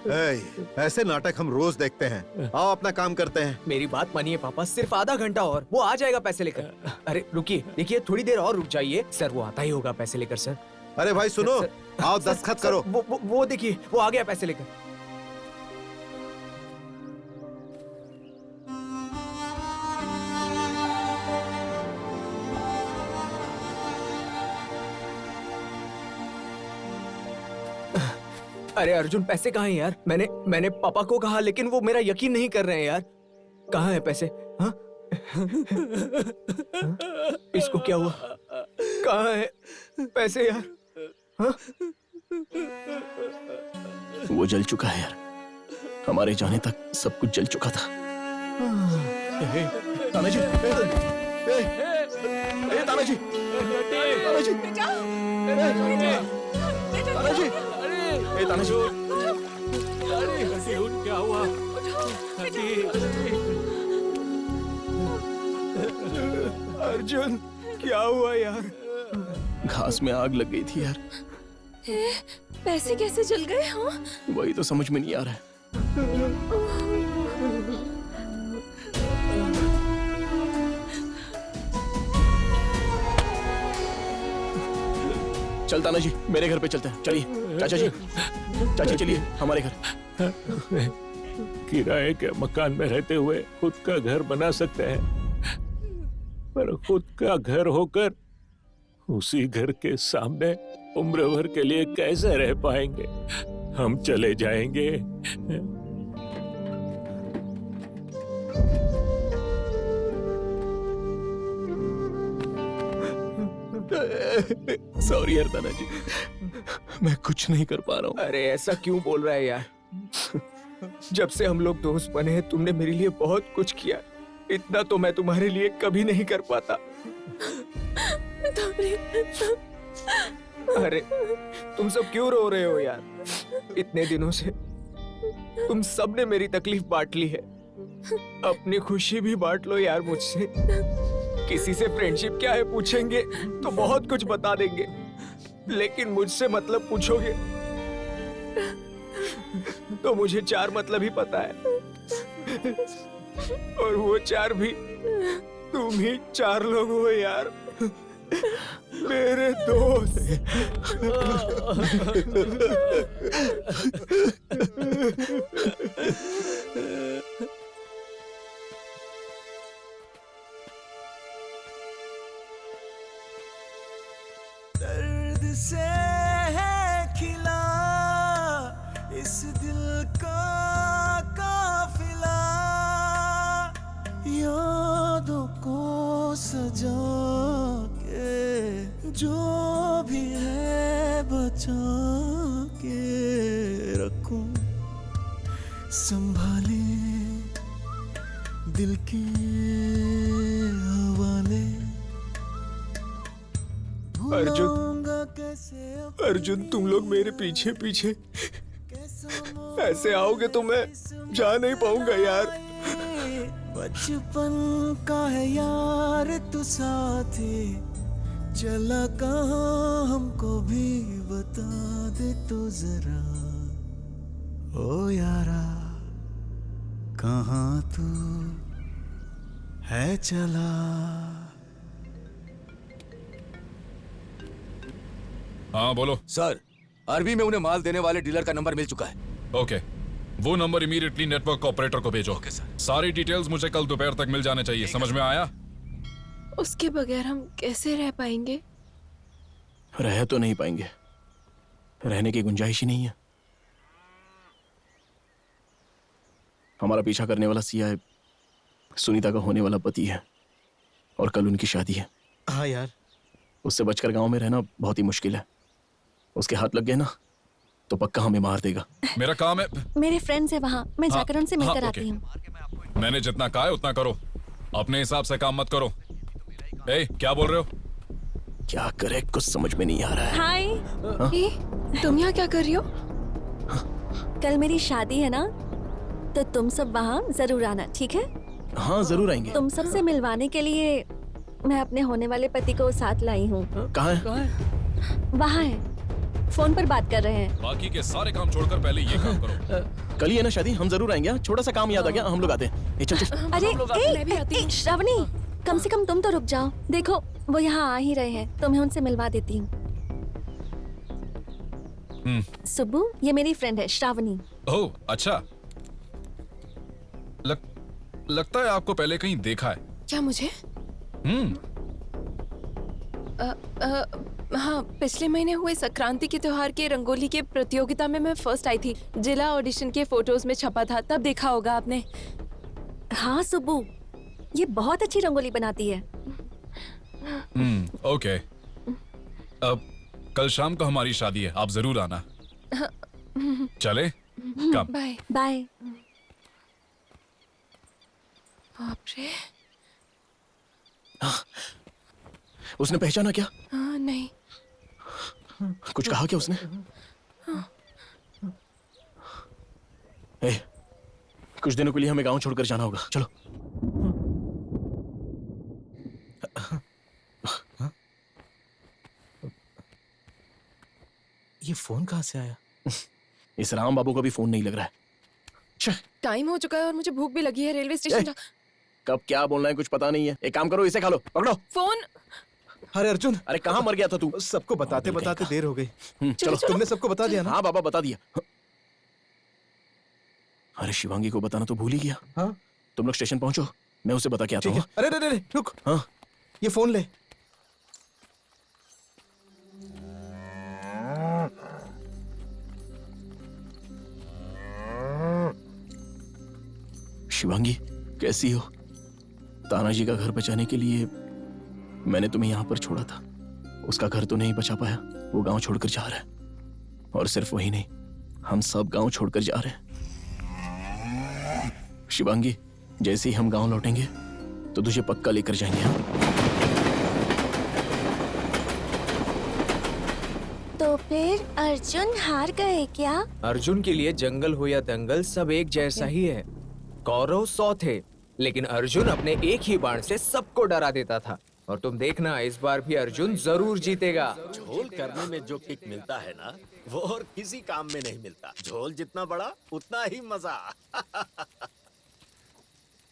ऐसे नाटक हम रोज देखते हैं। आओ अपना काम करते हैं। मेरी बात मानिए पापा, सिर्फ आधा घंटा और वो आ जाएगा पैसे लेकर। अरे रुकिए, देखिए थोड़ी देर और रुक जाइए सर, वो आता ही होगा पैसे लेकर सर। अरे भाई सुनो, आओ सर, दस्तखत सर, करो। वो देखिए वो आ गया पैसे लेकर। अरे अर्जुन, पैसे कहाँ हैं यार? मैंने पापा को कहा, लेकिन वो मेरा यकीन नहीं कर रहे हैं यार। कहाँ है पैसे? हाँ? इसको क्या हुआ? कहाँ है पैसे यार? हाँ? वो जल चुका है यार, हमारे जाने तक सब कुछ जल चुका था। तानाजी, तानाजी, तानाजी, तानाजी, तानाजी, क्या हुआ? अर्जुन, क्या हुआ यार? घास में आग लग गई थी यार। पैसे कैसे जल गए? हाँ, वही तो समझ में नहीं आ रहा है। चल तानाजी, मेरे घर पे चलते हैं। चलिए चाचा जी, चाचा चलिए हमारे घर। किराए के मकान में रहते हुए खुद का घर बना सकते हैं, पर खुद का घर होकर उसी घर के सामने उम्र भर के लिए कैसे रह पाएंगे? हम चले जाएंगे। सॉरी यार तानाजी, मैं कुछ नहीं कर पा रहा हूँ। अरे ऐसा क्यों बोल रहा है यार? जब से हम लोग दोस्त बने हैं, तुमने मेरे लिए बहुत कुछ किया। इतना तो मैं तुम्हारे लिए कभी नहीं कर पाता। अरे तुम सब क्यों रो रहे हो यार? इतने दिनों से तुम सब ने मेरी तकलीफ बांट ली है। अपनी खुशी भी बांट लो यार मुझसे। किसी से फ्रेंडशिप क्या है पूछेंगे तो बहुत कुछ बता देंगे, लेकिन मुझसे मतलब पूछोगे तो मुझे 4 मतलब ही पता है, और वो 4 भी तुम ही 4 लोग हो यार, मेरे दोस्त। दर्द से है खिला इस दिल का काफिला, यादों को सजा के जो भी है बचा के रखूं, संभाले दिल के हवाले। अर्जुन, तुम लोग मेरे पीछे पीछे ऐसे आओगे तो मैं जा नहीं पाऊंगा यार। बचपन का है यार तू साथी, चला कहाँ हमको भी बता दे तो जरा। ओ यारा कहाँ तू है चला। हाँ बोलो सर, अरबी में उन्हें माल देने वाले डीलर का नंबर मिल चुका है। ओके, वो नंबर इमीडिएटली नेटवर्क ऑपरेटर को भेजो। Okay sir. सारी डिटेल्स मुझे कल दोपहर तक मिल जाने चाहिए, समझ में आया? उसके बगैर हम कैसे रह पाएंगे? रह तो नहीं पाएंगे, रहने की गुंजाइश ही नहीं है। हमारा पीछा करने वाला सिया सुनीता का होने वाला पति है, और कल उनकी शादी है। हाँ यार, उससे बचकर गांव में रहना बहुत ही मुश्किल है। उसके हाथ लग गए ना तो पक्का हमें मार देगा। मेरा काम है। मेरे फ्रेंड्स है वहाँ, मैं जाकर उनसे मिलकर आती हूँ। मैंने जितना कहा है उतना करो, अपने हिसाब से काम मत करो। ए, क्या बोल रहे हो? क्या करे कुछ समझ में नहीं आ रहा है। हाय, तुम यहाँ क्या कर रही हो? कल मेरी शादी है ना, तो तुम सब वहाँ जरूर आना, ठीक है? हाँ जरूर आएंगे। तुम सबसे मिलवाने के लिए मैं अपने होने वाले पति को साथ लाई हूँ। कहाँ है? वहाँ है, फोन पर बात कर रहे हैं। बाकी के सारे काम छोड़कर पहले ये काम करो। कल ही है ना शादी, हम जरूर आएंगे। छोटा सा काम याद आ गया, हम लोग आते हैं। चल चल। अरे श्रावणी, कम से कम तुम तो रुक जाओ। देखो वो यहाँ आ ही रहे हैं, तुम्हें उनसे मिलवा देती हूँ। सुब्बू, ये मेरी फ्रेंड है श्रावणी। ओह अच्छा, लगता है आपको पहले कहीं देखा है। क्या मुझे? हाँ, पिछले महीने हुए संक्रांति के त्योहार के रंगोली के प्रतियोगिता में मैं फर्स्ट आई थी। जिला ऑडिशन के फोटोज में छपा था, तब देखा होगा आपने। हाँ सुब्बू, ये बहुत अच्छी रंगोली बनाती है। ओके। अब कल शाम को हमारी शादी है, आप जरूर आना। चले? कम। Bye bye. बाप रे। उसने पहचाना क्या? नहीं। कुछ कहा क्या उसने? ए, कुछ दिनों के लिए हमें गांव छोड़कर जाना होगा, चलो। ये फोन कहाँ से आया? इस राम बाबू का भी फोन नहीं लग रहा है। टाइम हो चुका है और मुझे भूख भी लगी है। रेलवे स्टेशन कब क्या बोलना है कुछ पता नहीं है। एक काम करो, इसे खा लो, पकड़ो फोन। अरे अर्जुन, अरे कहाँ मर गया था तू? सबको बताते बताते देर हो गई। चलो, तुमने सबको बता दिया ना? हाँ बाबा, बता दिया। अरे शिवांगी को बताना तो भूल ही गया। हाँ? तुम लोग स्टेशन पहुंचो, मैं उसे बता के आता हूँ। अरे अरे अरे रुक। हाँ? ये फोन ले। शिवांगी, कैसी हो? तानाजी का घर बचाने के लिए मैंने तुम्हें यहाँ पर छोड़ा था। उसका घर तो नहीं बचा पाया, वो गांव छोड़कर जा रहा है। और सिर्फ वही नहीं, हम सब गांव छोड़कर जा रहे हैं। शिवांगी, जैसे ही हम गांव लौटेंगे तो तुझे पक्का लेकर जाएंगे। तो फिर अर्जुन हार गए क्या? अर्जुन के लिए जंगल हो या दंगल सब एक जैसा ही है। कौरव 100 थे, लेकिन अर्जुन अपने एक ही बाण से सबको डरा देता था। और तुम देखना, इस बार भी अर्जुन जरूर जीतेगा। झोल करने में जो किक मिलता है ना, वो और किसी काम में नहीं मिलता। झोल जितना बड़ा उतना ही मजा।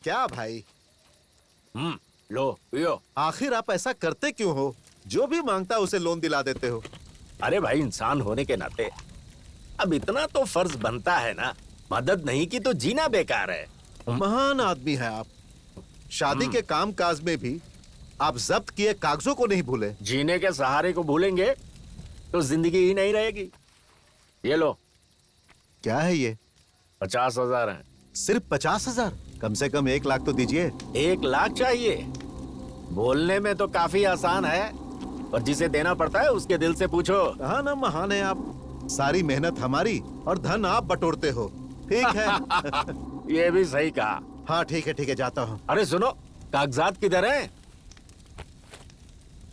क्या भाई? लो पियो। आखिर आप ऐसा करते क्यों हो? जो भी मांगता है उसे लोन दिला देते हो। अरे भाई, इंसान होने के नाते अब इतना तो फर्ज बनता है ना। मदद नहीं की तो जीना बेकार है। महान आदमी है आप। शादी के काम काज में भी आप जब्त किए कागजों को नहीं भूले। जीने के सहारे को भूलेंगे तो जिंदगी ही नहीं रहेगी। ये लो। क्या है ये? 50,000 है। सिर्फ 50,000? कम से कम 1 लाख तो दीजिए। 1 लाख चाहिए? बोलने में तो काफी आसान है, और जिसे देना पड़ता है उसके दिल से पूछो। हाँ ना, महान है आप। सारी मेहनत हमारी और धन आप बटोरते हो। ठीक है। ये भी सही कहा। हाँ ठीक है, जाता हूँ। अरे सुनो, कागजात किधर हैं?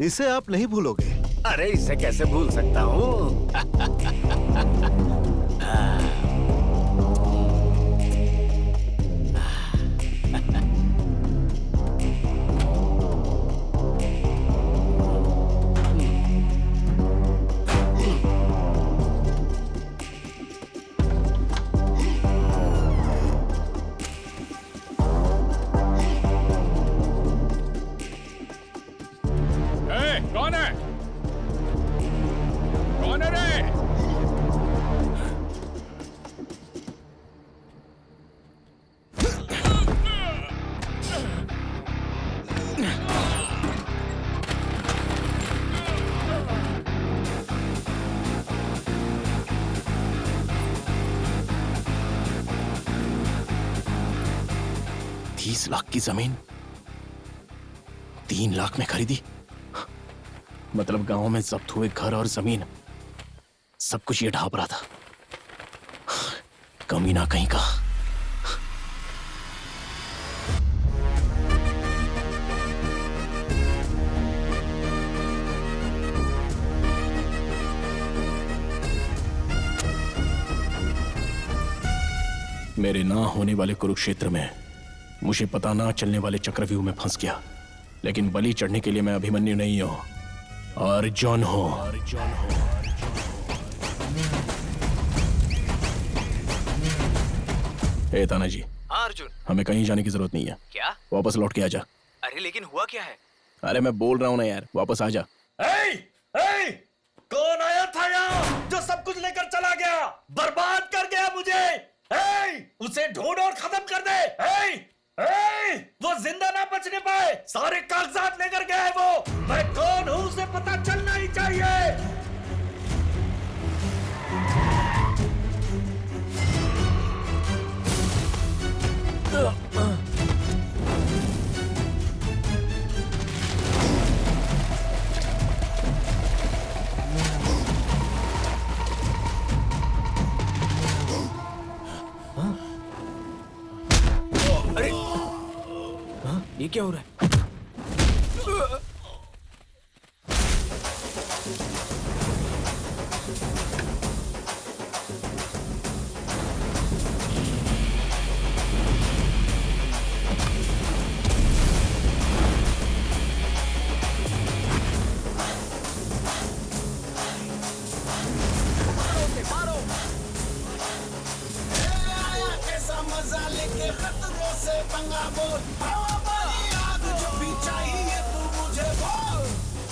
इसे आप नहीं भूलोगे। अरे इसे कैसे भूल सकता हूँ? कौन है? कौन है रे? $30 लाख की जमीन 3 लाख में खरीदी। मतलब गांव में जब्त हुए घर और जमीन सब कुछ ये ढाप रहा था। कमीना कहीं का। मेरे ना होने वाले कुरुक्षेत्र में मुझे पता ना चलने वाले चक्रव्यूह में फंस गया। लेकिन बलि चढ़ने के लिए मैं अभिमन्यु नहीं हूं, अर्जुन हूं। ए तानाजी, हाँ अर्जुन। हमें कहीं जाने की जरूरत नहीं है। क्या? वापस लौट के आ जा। अरे लेकिन हुआ क्या है? अरे मैं बोल रहा हूँ ना यार, वापस आ जा। कौन आया था यहाँ जो सब कुछ लेकर चला गया, बर्बाद कर गया मुझे? उसे ढूंढ और खत्म कर दे। वो जिंदा ना बचने पाए, सारे कागजात लेकर गया है वो। मैं कौन हूँ उसे पता चलना ही चाहिए। अरे हाँ, ये क्या हो रहा है? कैसा मजा लेके खतरों से पंगा बोल, हवा वाली आग जो भी चाहिए तू मुझे बोल,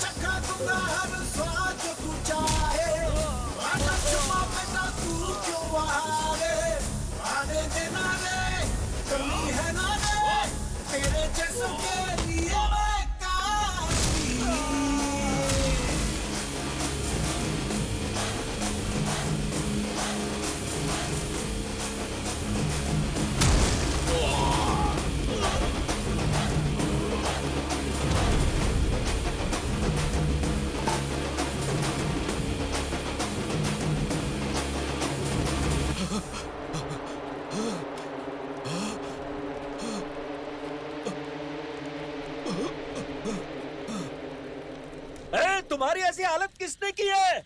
चखा दूंगा हर स्वाद जो तू चाहे, आना चुमा बेटा तू क्यों वहाँ रे, आने देना रे, कमी है ना रे, तेरे जैसों के लिए मैं काफी। तुम्हारी ऐसी हालत किसने की है?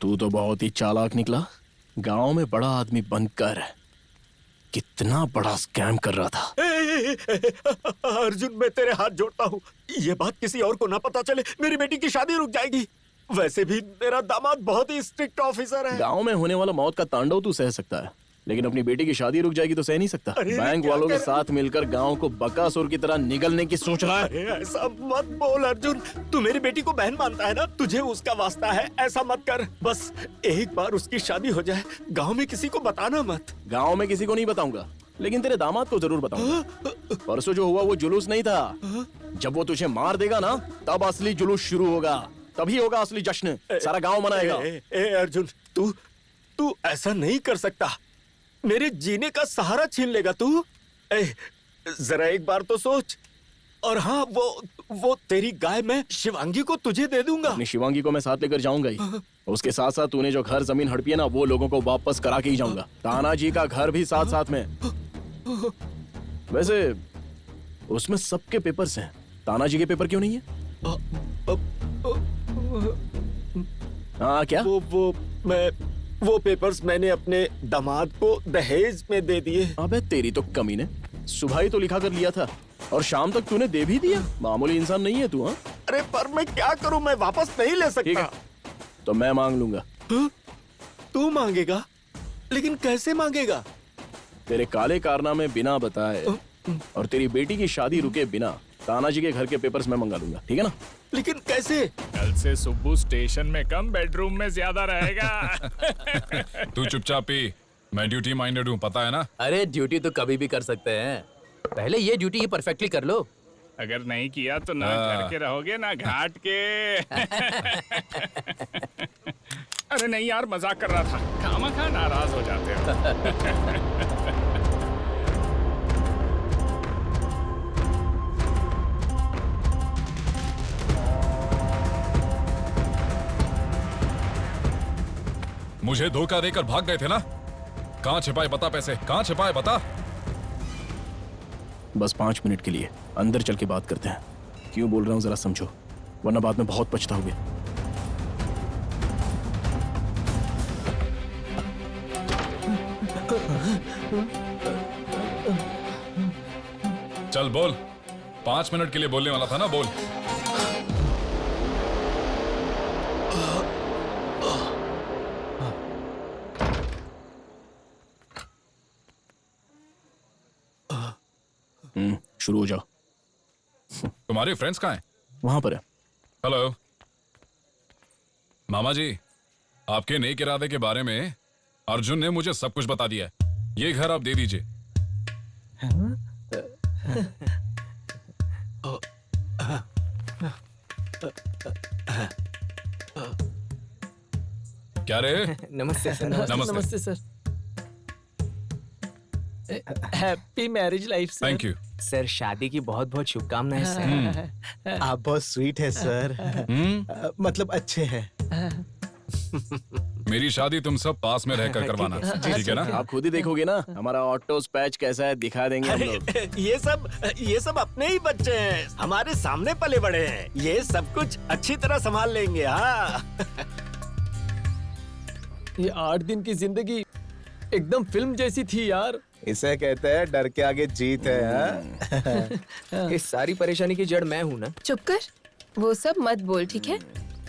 तू तो बहुत ही चालाक निकला। गांव में बड़ा आदमी बनकर कितना बड़ा स्कैम कर रहा था। अर्जुन, मैं तेरे हाथ जोड़ता हूँ, ये बात किसी और को ना पता चले, मेरी बेटी की शादी रुक जाएगी। वैसे भी मेरा दामाद बहुत ही स्ट्रिक्ट ऑफिसर है। गांव में होने वाला मौत का तांडव तू सह सकता है, लेकिन अपनी बेटी की शादी रुक जाएगी तो सह नहीं सकता। बैंक वालों के साथ मिलकर गांव को बकासुर की तरह निगलने की सोच रहा है। अरे ऐसा मत बोल अर्जुन, तू मेरी बेटी को बहन मानता है ना, तुझे उसका वास्ता है, ऐसा मत कर। बस एक बार उसकी शादी हो जाए, गांव में किसी को बताना मत। गांव में किसी को नहीं बताऊंगा, लेकिन तेरे दामाद को जरूर बताऊंगा। परसों जो हुआ वो जुलूस नहीं था। जब वो तुझे मार देगा ना, तब असली जुलूस शुरू होगा, तभी होगा असली जश्न, सारा गांव मनाएगा। अर्जुन, तू ऐसा नहीं कर सकता, मेरे जीने का सहारा छीन लेगा तू। जरा एक बार तो सोच। और हाँ, वो तेरी गाय मैं शिवांगी को तुझे दे दूंगा। अपनी शिवांगी को मैं साथ लेकर जाऊंगा ही। उसके साथ साथ तूने जो घर जमीन हड़पी है ना, वो लोगों को वापस करा के ही जाऊंगा। तानाजी का घर भी साथ साथ में। वैसे उसमें सबके पेपर्स हैं, तानाजी के पेपर क्यों नहीं है? हाँ क्या? वो पेपर्स मैंने अपने दामाद को दहेज में दे दिए। अबे तेरी तो कमी ने, सुबह ही तो लिखा कर लिया था और शाम तक तूने दे भी दिया। मामूली इंसान नहीं है तू। हाँ, अरे पर मैं क्या करूं, मैं वापस नहीं ले सकता। तो मैं मांग लूंगा। तू मांगेगा? लेकिन कैसे मांगेगा? तेरे काले कारनामे बिना बताए और तेरी बेटी की शादी रुके बिना तानाजी के घर के पेपर्स मैं मंगा लूंगा, ठीक है ना? लेकिन कैसे? कल से सुब्बू स्टेशन में कम बेडरूम में ज्यादा रहेगा। तू चुपचाप पी, मैं ड्यूटी माइंडेड हूँ, पता है ना? अरे ड्यूटी तो कभी भी कर सकते हैं, पहले ये ड्यूटी ही परफेक्टली कर लो। अगर नहीं किया तो ना घर के रहोगे ना घाट के। अरे नहीं यार, मजाक कर रहा था, खामखा नाराज हो जाते हो। मुझे धोखा देकर भाग गए थे ना? कहाँ छिपाए बता पैसे, कहाँ छिपाए बता। बस 5 मिनट के लिए अंदर चल के बात करते हैं। क्यों बोल रहा हूँ जरा समझो, वरना बाद में बहुत पछताओगे। चल बोल, 5 मिनट के लिए बोलने वाला था ना, बोल। शुरू हो जाओ। तुम्हारे फ्रेंड्स कहाँ हैं? वहां पर है। हेलो मामा जी, आपके नेक इरादे के बारे में अर्जुन ने मुझे सब कुछ बता दिया है। ये घर आप दे दीजिए। क्या रे? नमस्ते सर। नमस्ते sir. Happy marriage life sir. Thank you sir. शादी की बहुत बहुत शुभकामनाएं सर। आप बहुत स्वीट है सर। मतलब अच्छे हैं। मेरी शादी तुम सब पास में रहकर करवाना, ठीक है ना? आप खुद ही देखोगे ना हमारा ऑटो पैच कैसा है, दिखा देंगे हम लोग। ये सब अपने ही बच्चे हैं, हमारे सामने पले बड़े हैं। ये सब कुछ अच्छी तरह संभाल लेंगे। हाँ। ये 8 दिन की जिंदगी एकदम फिल्म जैसी थी यार। इसे कहते हैं डर के आगे जीत है। इस सारी परेशानी की जड़ मैं हूँ ना। चुप कर, वो सब मत बोल, ठीक है?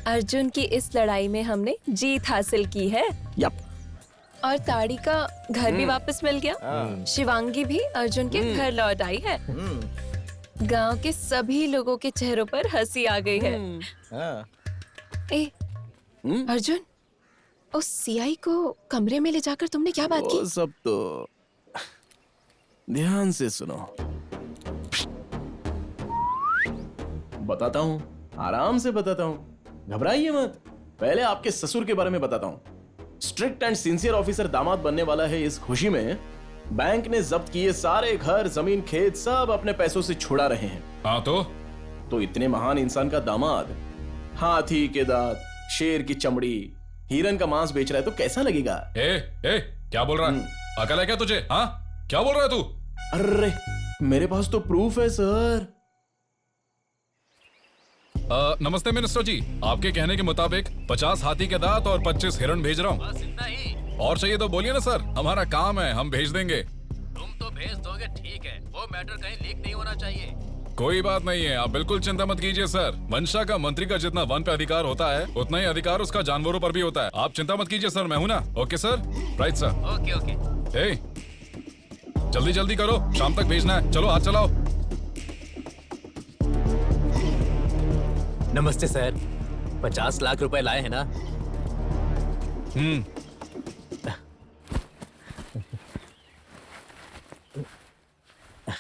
अर्जुन की इस लड़ाई में हमने जीत हासिल की है। यप। और ताड़ी का घर भी वापस मिल गया। शिवांगी भी अर्जुन के घर लौट आई है। गांव के सभी लोगों के चेहरों पर हंसी आ गई है। ए, अर्जुन, उस सीआई को कमरे में ले जाकर तुमने क्या बात की? वो सब तो ध्यान से सुनो। बताता हूँ, आराम से बताता हूँ, घबराइए मत। पहले आपके ससुर के बारे में बताता हूँ। स्ट्रिक्ट एंड सिंसियर ऑफिसर दामाद बनने वाला है। इस खुशी में बैंक ने जब्त किए सारे घर, जमीन, खेत सब अपने पैसों से छुड़ा रहे हैं। हाँ तो इतने महान इंसान का दामाद हाथी के दांत, शेर की चमड़ी, हिरन का मांस बेच रहा है तो कैसा लगेगा? क्या बोल रहा है? अकल है क्या तुझे? हाँ, क्या बोल रहा है तू? अरे मेरे पास तो प्रूफ है सर। नमस्ते मिनिस्टर जी, आपके कहने के मुताबिक 50 हाथी के दांत और 25 हिरन भेज रहा हूँ। और चाहिए तो बोलिए ना सर, हमारा काम है, हम भेज देंगे। तुम तो भेज दोगे, ठीक है, वो मैटर कहीं लीक नहीं होना चाहिए। कोई बात नहीं है, आप बिल्कुल चिंता मत कीजिए सर। वंशा का मंत्री का जितना वन पे अधिकार होता है उतना ही अधिकार उसका जानवरों पर भी होता है। आप चिंता मत कीजिए सर, मैं हूं ना। Okay sir, right sir. Okay. जल्दी जल्दी करो, शाम तक भेजना है। चलो हाथ चलाओ। नमस्ते सर, 50 लाख रुपए लाए हैं ना?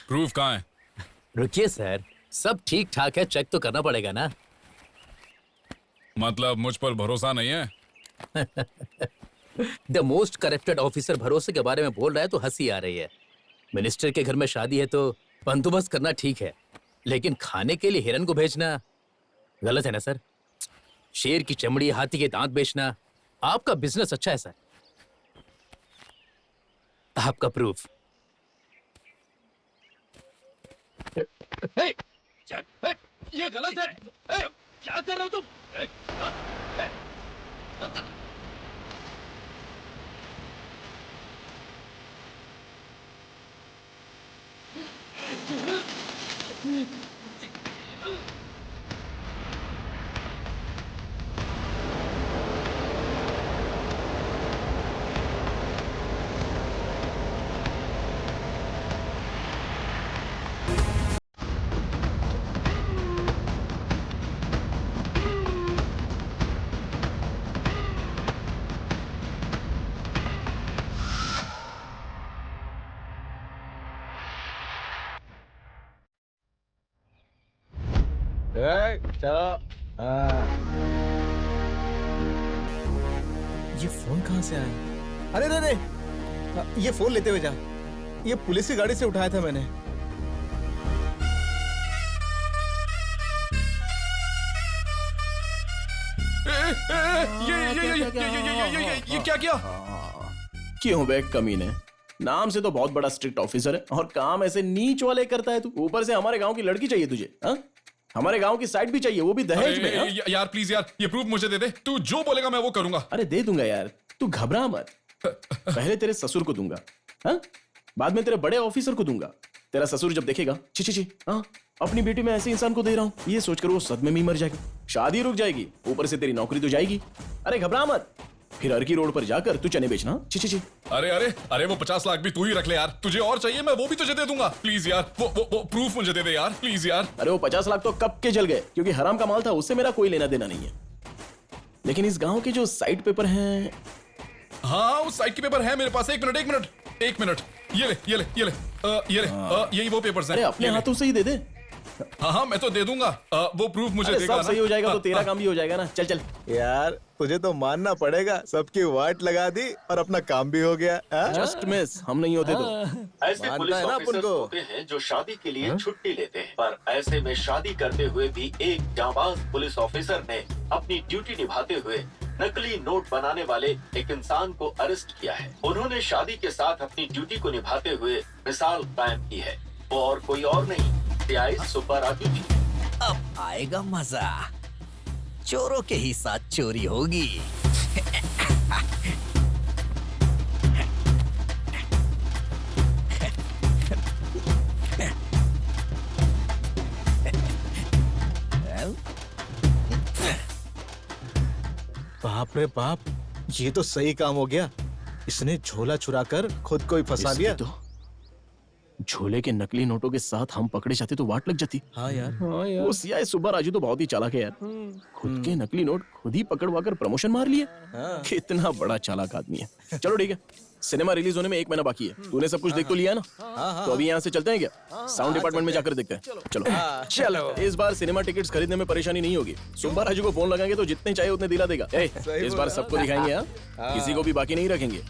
प्रूफ कहाँ है? रुकिए सर, सब ठीक ठाक है, चेक तो करना पड़ेगा ना। मतलब मुझ पर भरोसा नहीं है? द मोस्ट करप्टेड ऑफिसर भरोसे के बारे में बोल रहा है तो हंसी आ रही है। मिनिस्टर के घर में शादी है तो बंदोबस्त करना ठीक है, लेकिन खाने के लिए हिरन को भेजना गलत है ना सर? शेर की चमड़ी, हाथी के दांत बेचना, आपका बिजनेस अच्छा है सर। आपका प्रूफ। ये गलत है। क्या कर रहे हो तुम? चलो। ये फोन कहाँ से आया? अरे अरे ये फोन लेते हुए जा। ये पुलिस की गाड़ी से उठाया था मैंने। ये क्या किया? क्यों बे कमीने? नाम से तो बहुत बड़ा स्ट्रिक्ट ऑफिसर है और काम ऐसे नीच वाले करता है तू। ऊपर से हमारे गांव की लड़की चाहिए तुझे, हाँ? हमारे गांव की साइड भी चाहिए, वो भी दहेज में। हाँ? यार प्लीज यार, ये प्रूफ मुझे दे दे। तू जो बोलेगा मैं वो करूंगा। अरे दे दूंगा यार, तू घबरा मत। पहले तेरे ससुर को दूंगा, हाँ? बाद में तेरे बड़े ऑफिसर को दूंगा। तेरा ससुर जब देखेगा छी छी छी, हाँ, अपनी बेटी में ऐसे इंसान को दे रहा हूँ, ये सोचकर वो सदमे में ही मर जाएगी। शादी रुक जाएगी, ऊपर से तेरी नौकरी तो जाएगी। अरे घबरा मत, फिर अर्की रोड पर जाकर तू चने बेचना। छी छी छी। अरे अरे अरे, वो 50 लाख भी तू ही रख ले यार। तुझे और चाहिए, मैं वो भी तुझे दे दूंगा। प्लीज यार, वो प्रूफ मुझे दे दे यार, प्लीज यार। अरे वो 50 लाख तो कब के जल गए, क्योंकि हराम का माल था, उससे मेरा कोई लेना देना नहीं है। लेकिन इस गांव के जो साइड पेपर हैं। हाँ, उस साइड के पेपर है मेरे पास। एक मिनट। ये ले। यही वो पेपर्स हैं। अरे अपने हाथों से ही दे दे। हाँ, मैं तो दे दूंगा। वो प्रूफ मुझे देगा सब ना? सही हो जाएगा तो तेरा काम भी हो जाएगा ना। चल यार तुझे तो मानना पड़ेगा, सबकी वाट लगा दी और अपना काम भी हो गया। जस्ट मिस, हम नहीं होते तो। ऐसे पुलिस ऑफिसर्स होते हैं जो शादी के लिए छुट्टी लेते हैं, पर ऐसे में शादी करते हुए भी एक जांबाज पुलिस ऑफिसर ने अपनी ड्यूटी निभाते हुए नकली नोट बनाने वाले एक इंसान को अरेस्ट किया है। उन्होंने शादी के साथ अपनी ड्यूटी को निभाते हुए मिसाल कायम की है। वो और कोई और नहीं, सीआई सुब्बा राजू जी। अब आएगा मजा, चोरों के ही साथ चोरी होगी। बाप रे बाप, ये तो सही काम हो गया। इसने झोला चुराकर खुद को ही फंसा लिया। तो झोले के नकली नोटों के साथ हम पकड़े जाते तो वाट लग जाती। हाँ यार। वो सीआई सुब्बा राजू तो बहुत ही चालाक है यार। खुद के नकली नोट खुद ही पकड़वा कर प्रमोशन मार लिए। कितना बड़ा चालाक आदमी है। चलो ठीक है, सिनेमा रिलीज होने में 1 महीना बाकी है। तूने सब कुछ देख तो लिया है ना? तो अभी यहाँ से चलते हैं क्या? साउंड डिपार्टमेंट में जाकर देखते हैं। चलो। इस बार सिनेमा टिकट्स खरीदने में परेशानी नहीं होगी। सुब्बा राजू को फोन लगाएंगे तो जितने चाहिए उतने दिला देगा। इस बार सबको दिखाएंगे, हाँ? किसी को भी बाकी नहीं रखेंगे।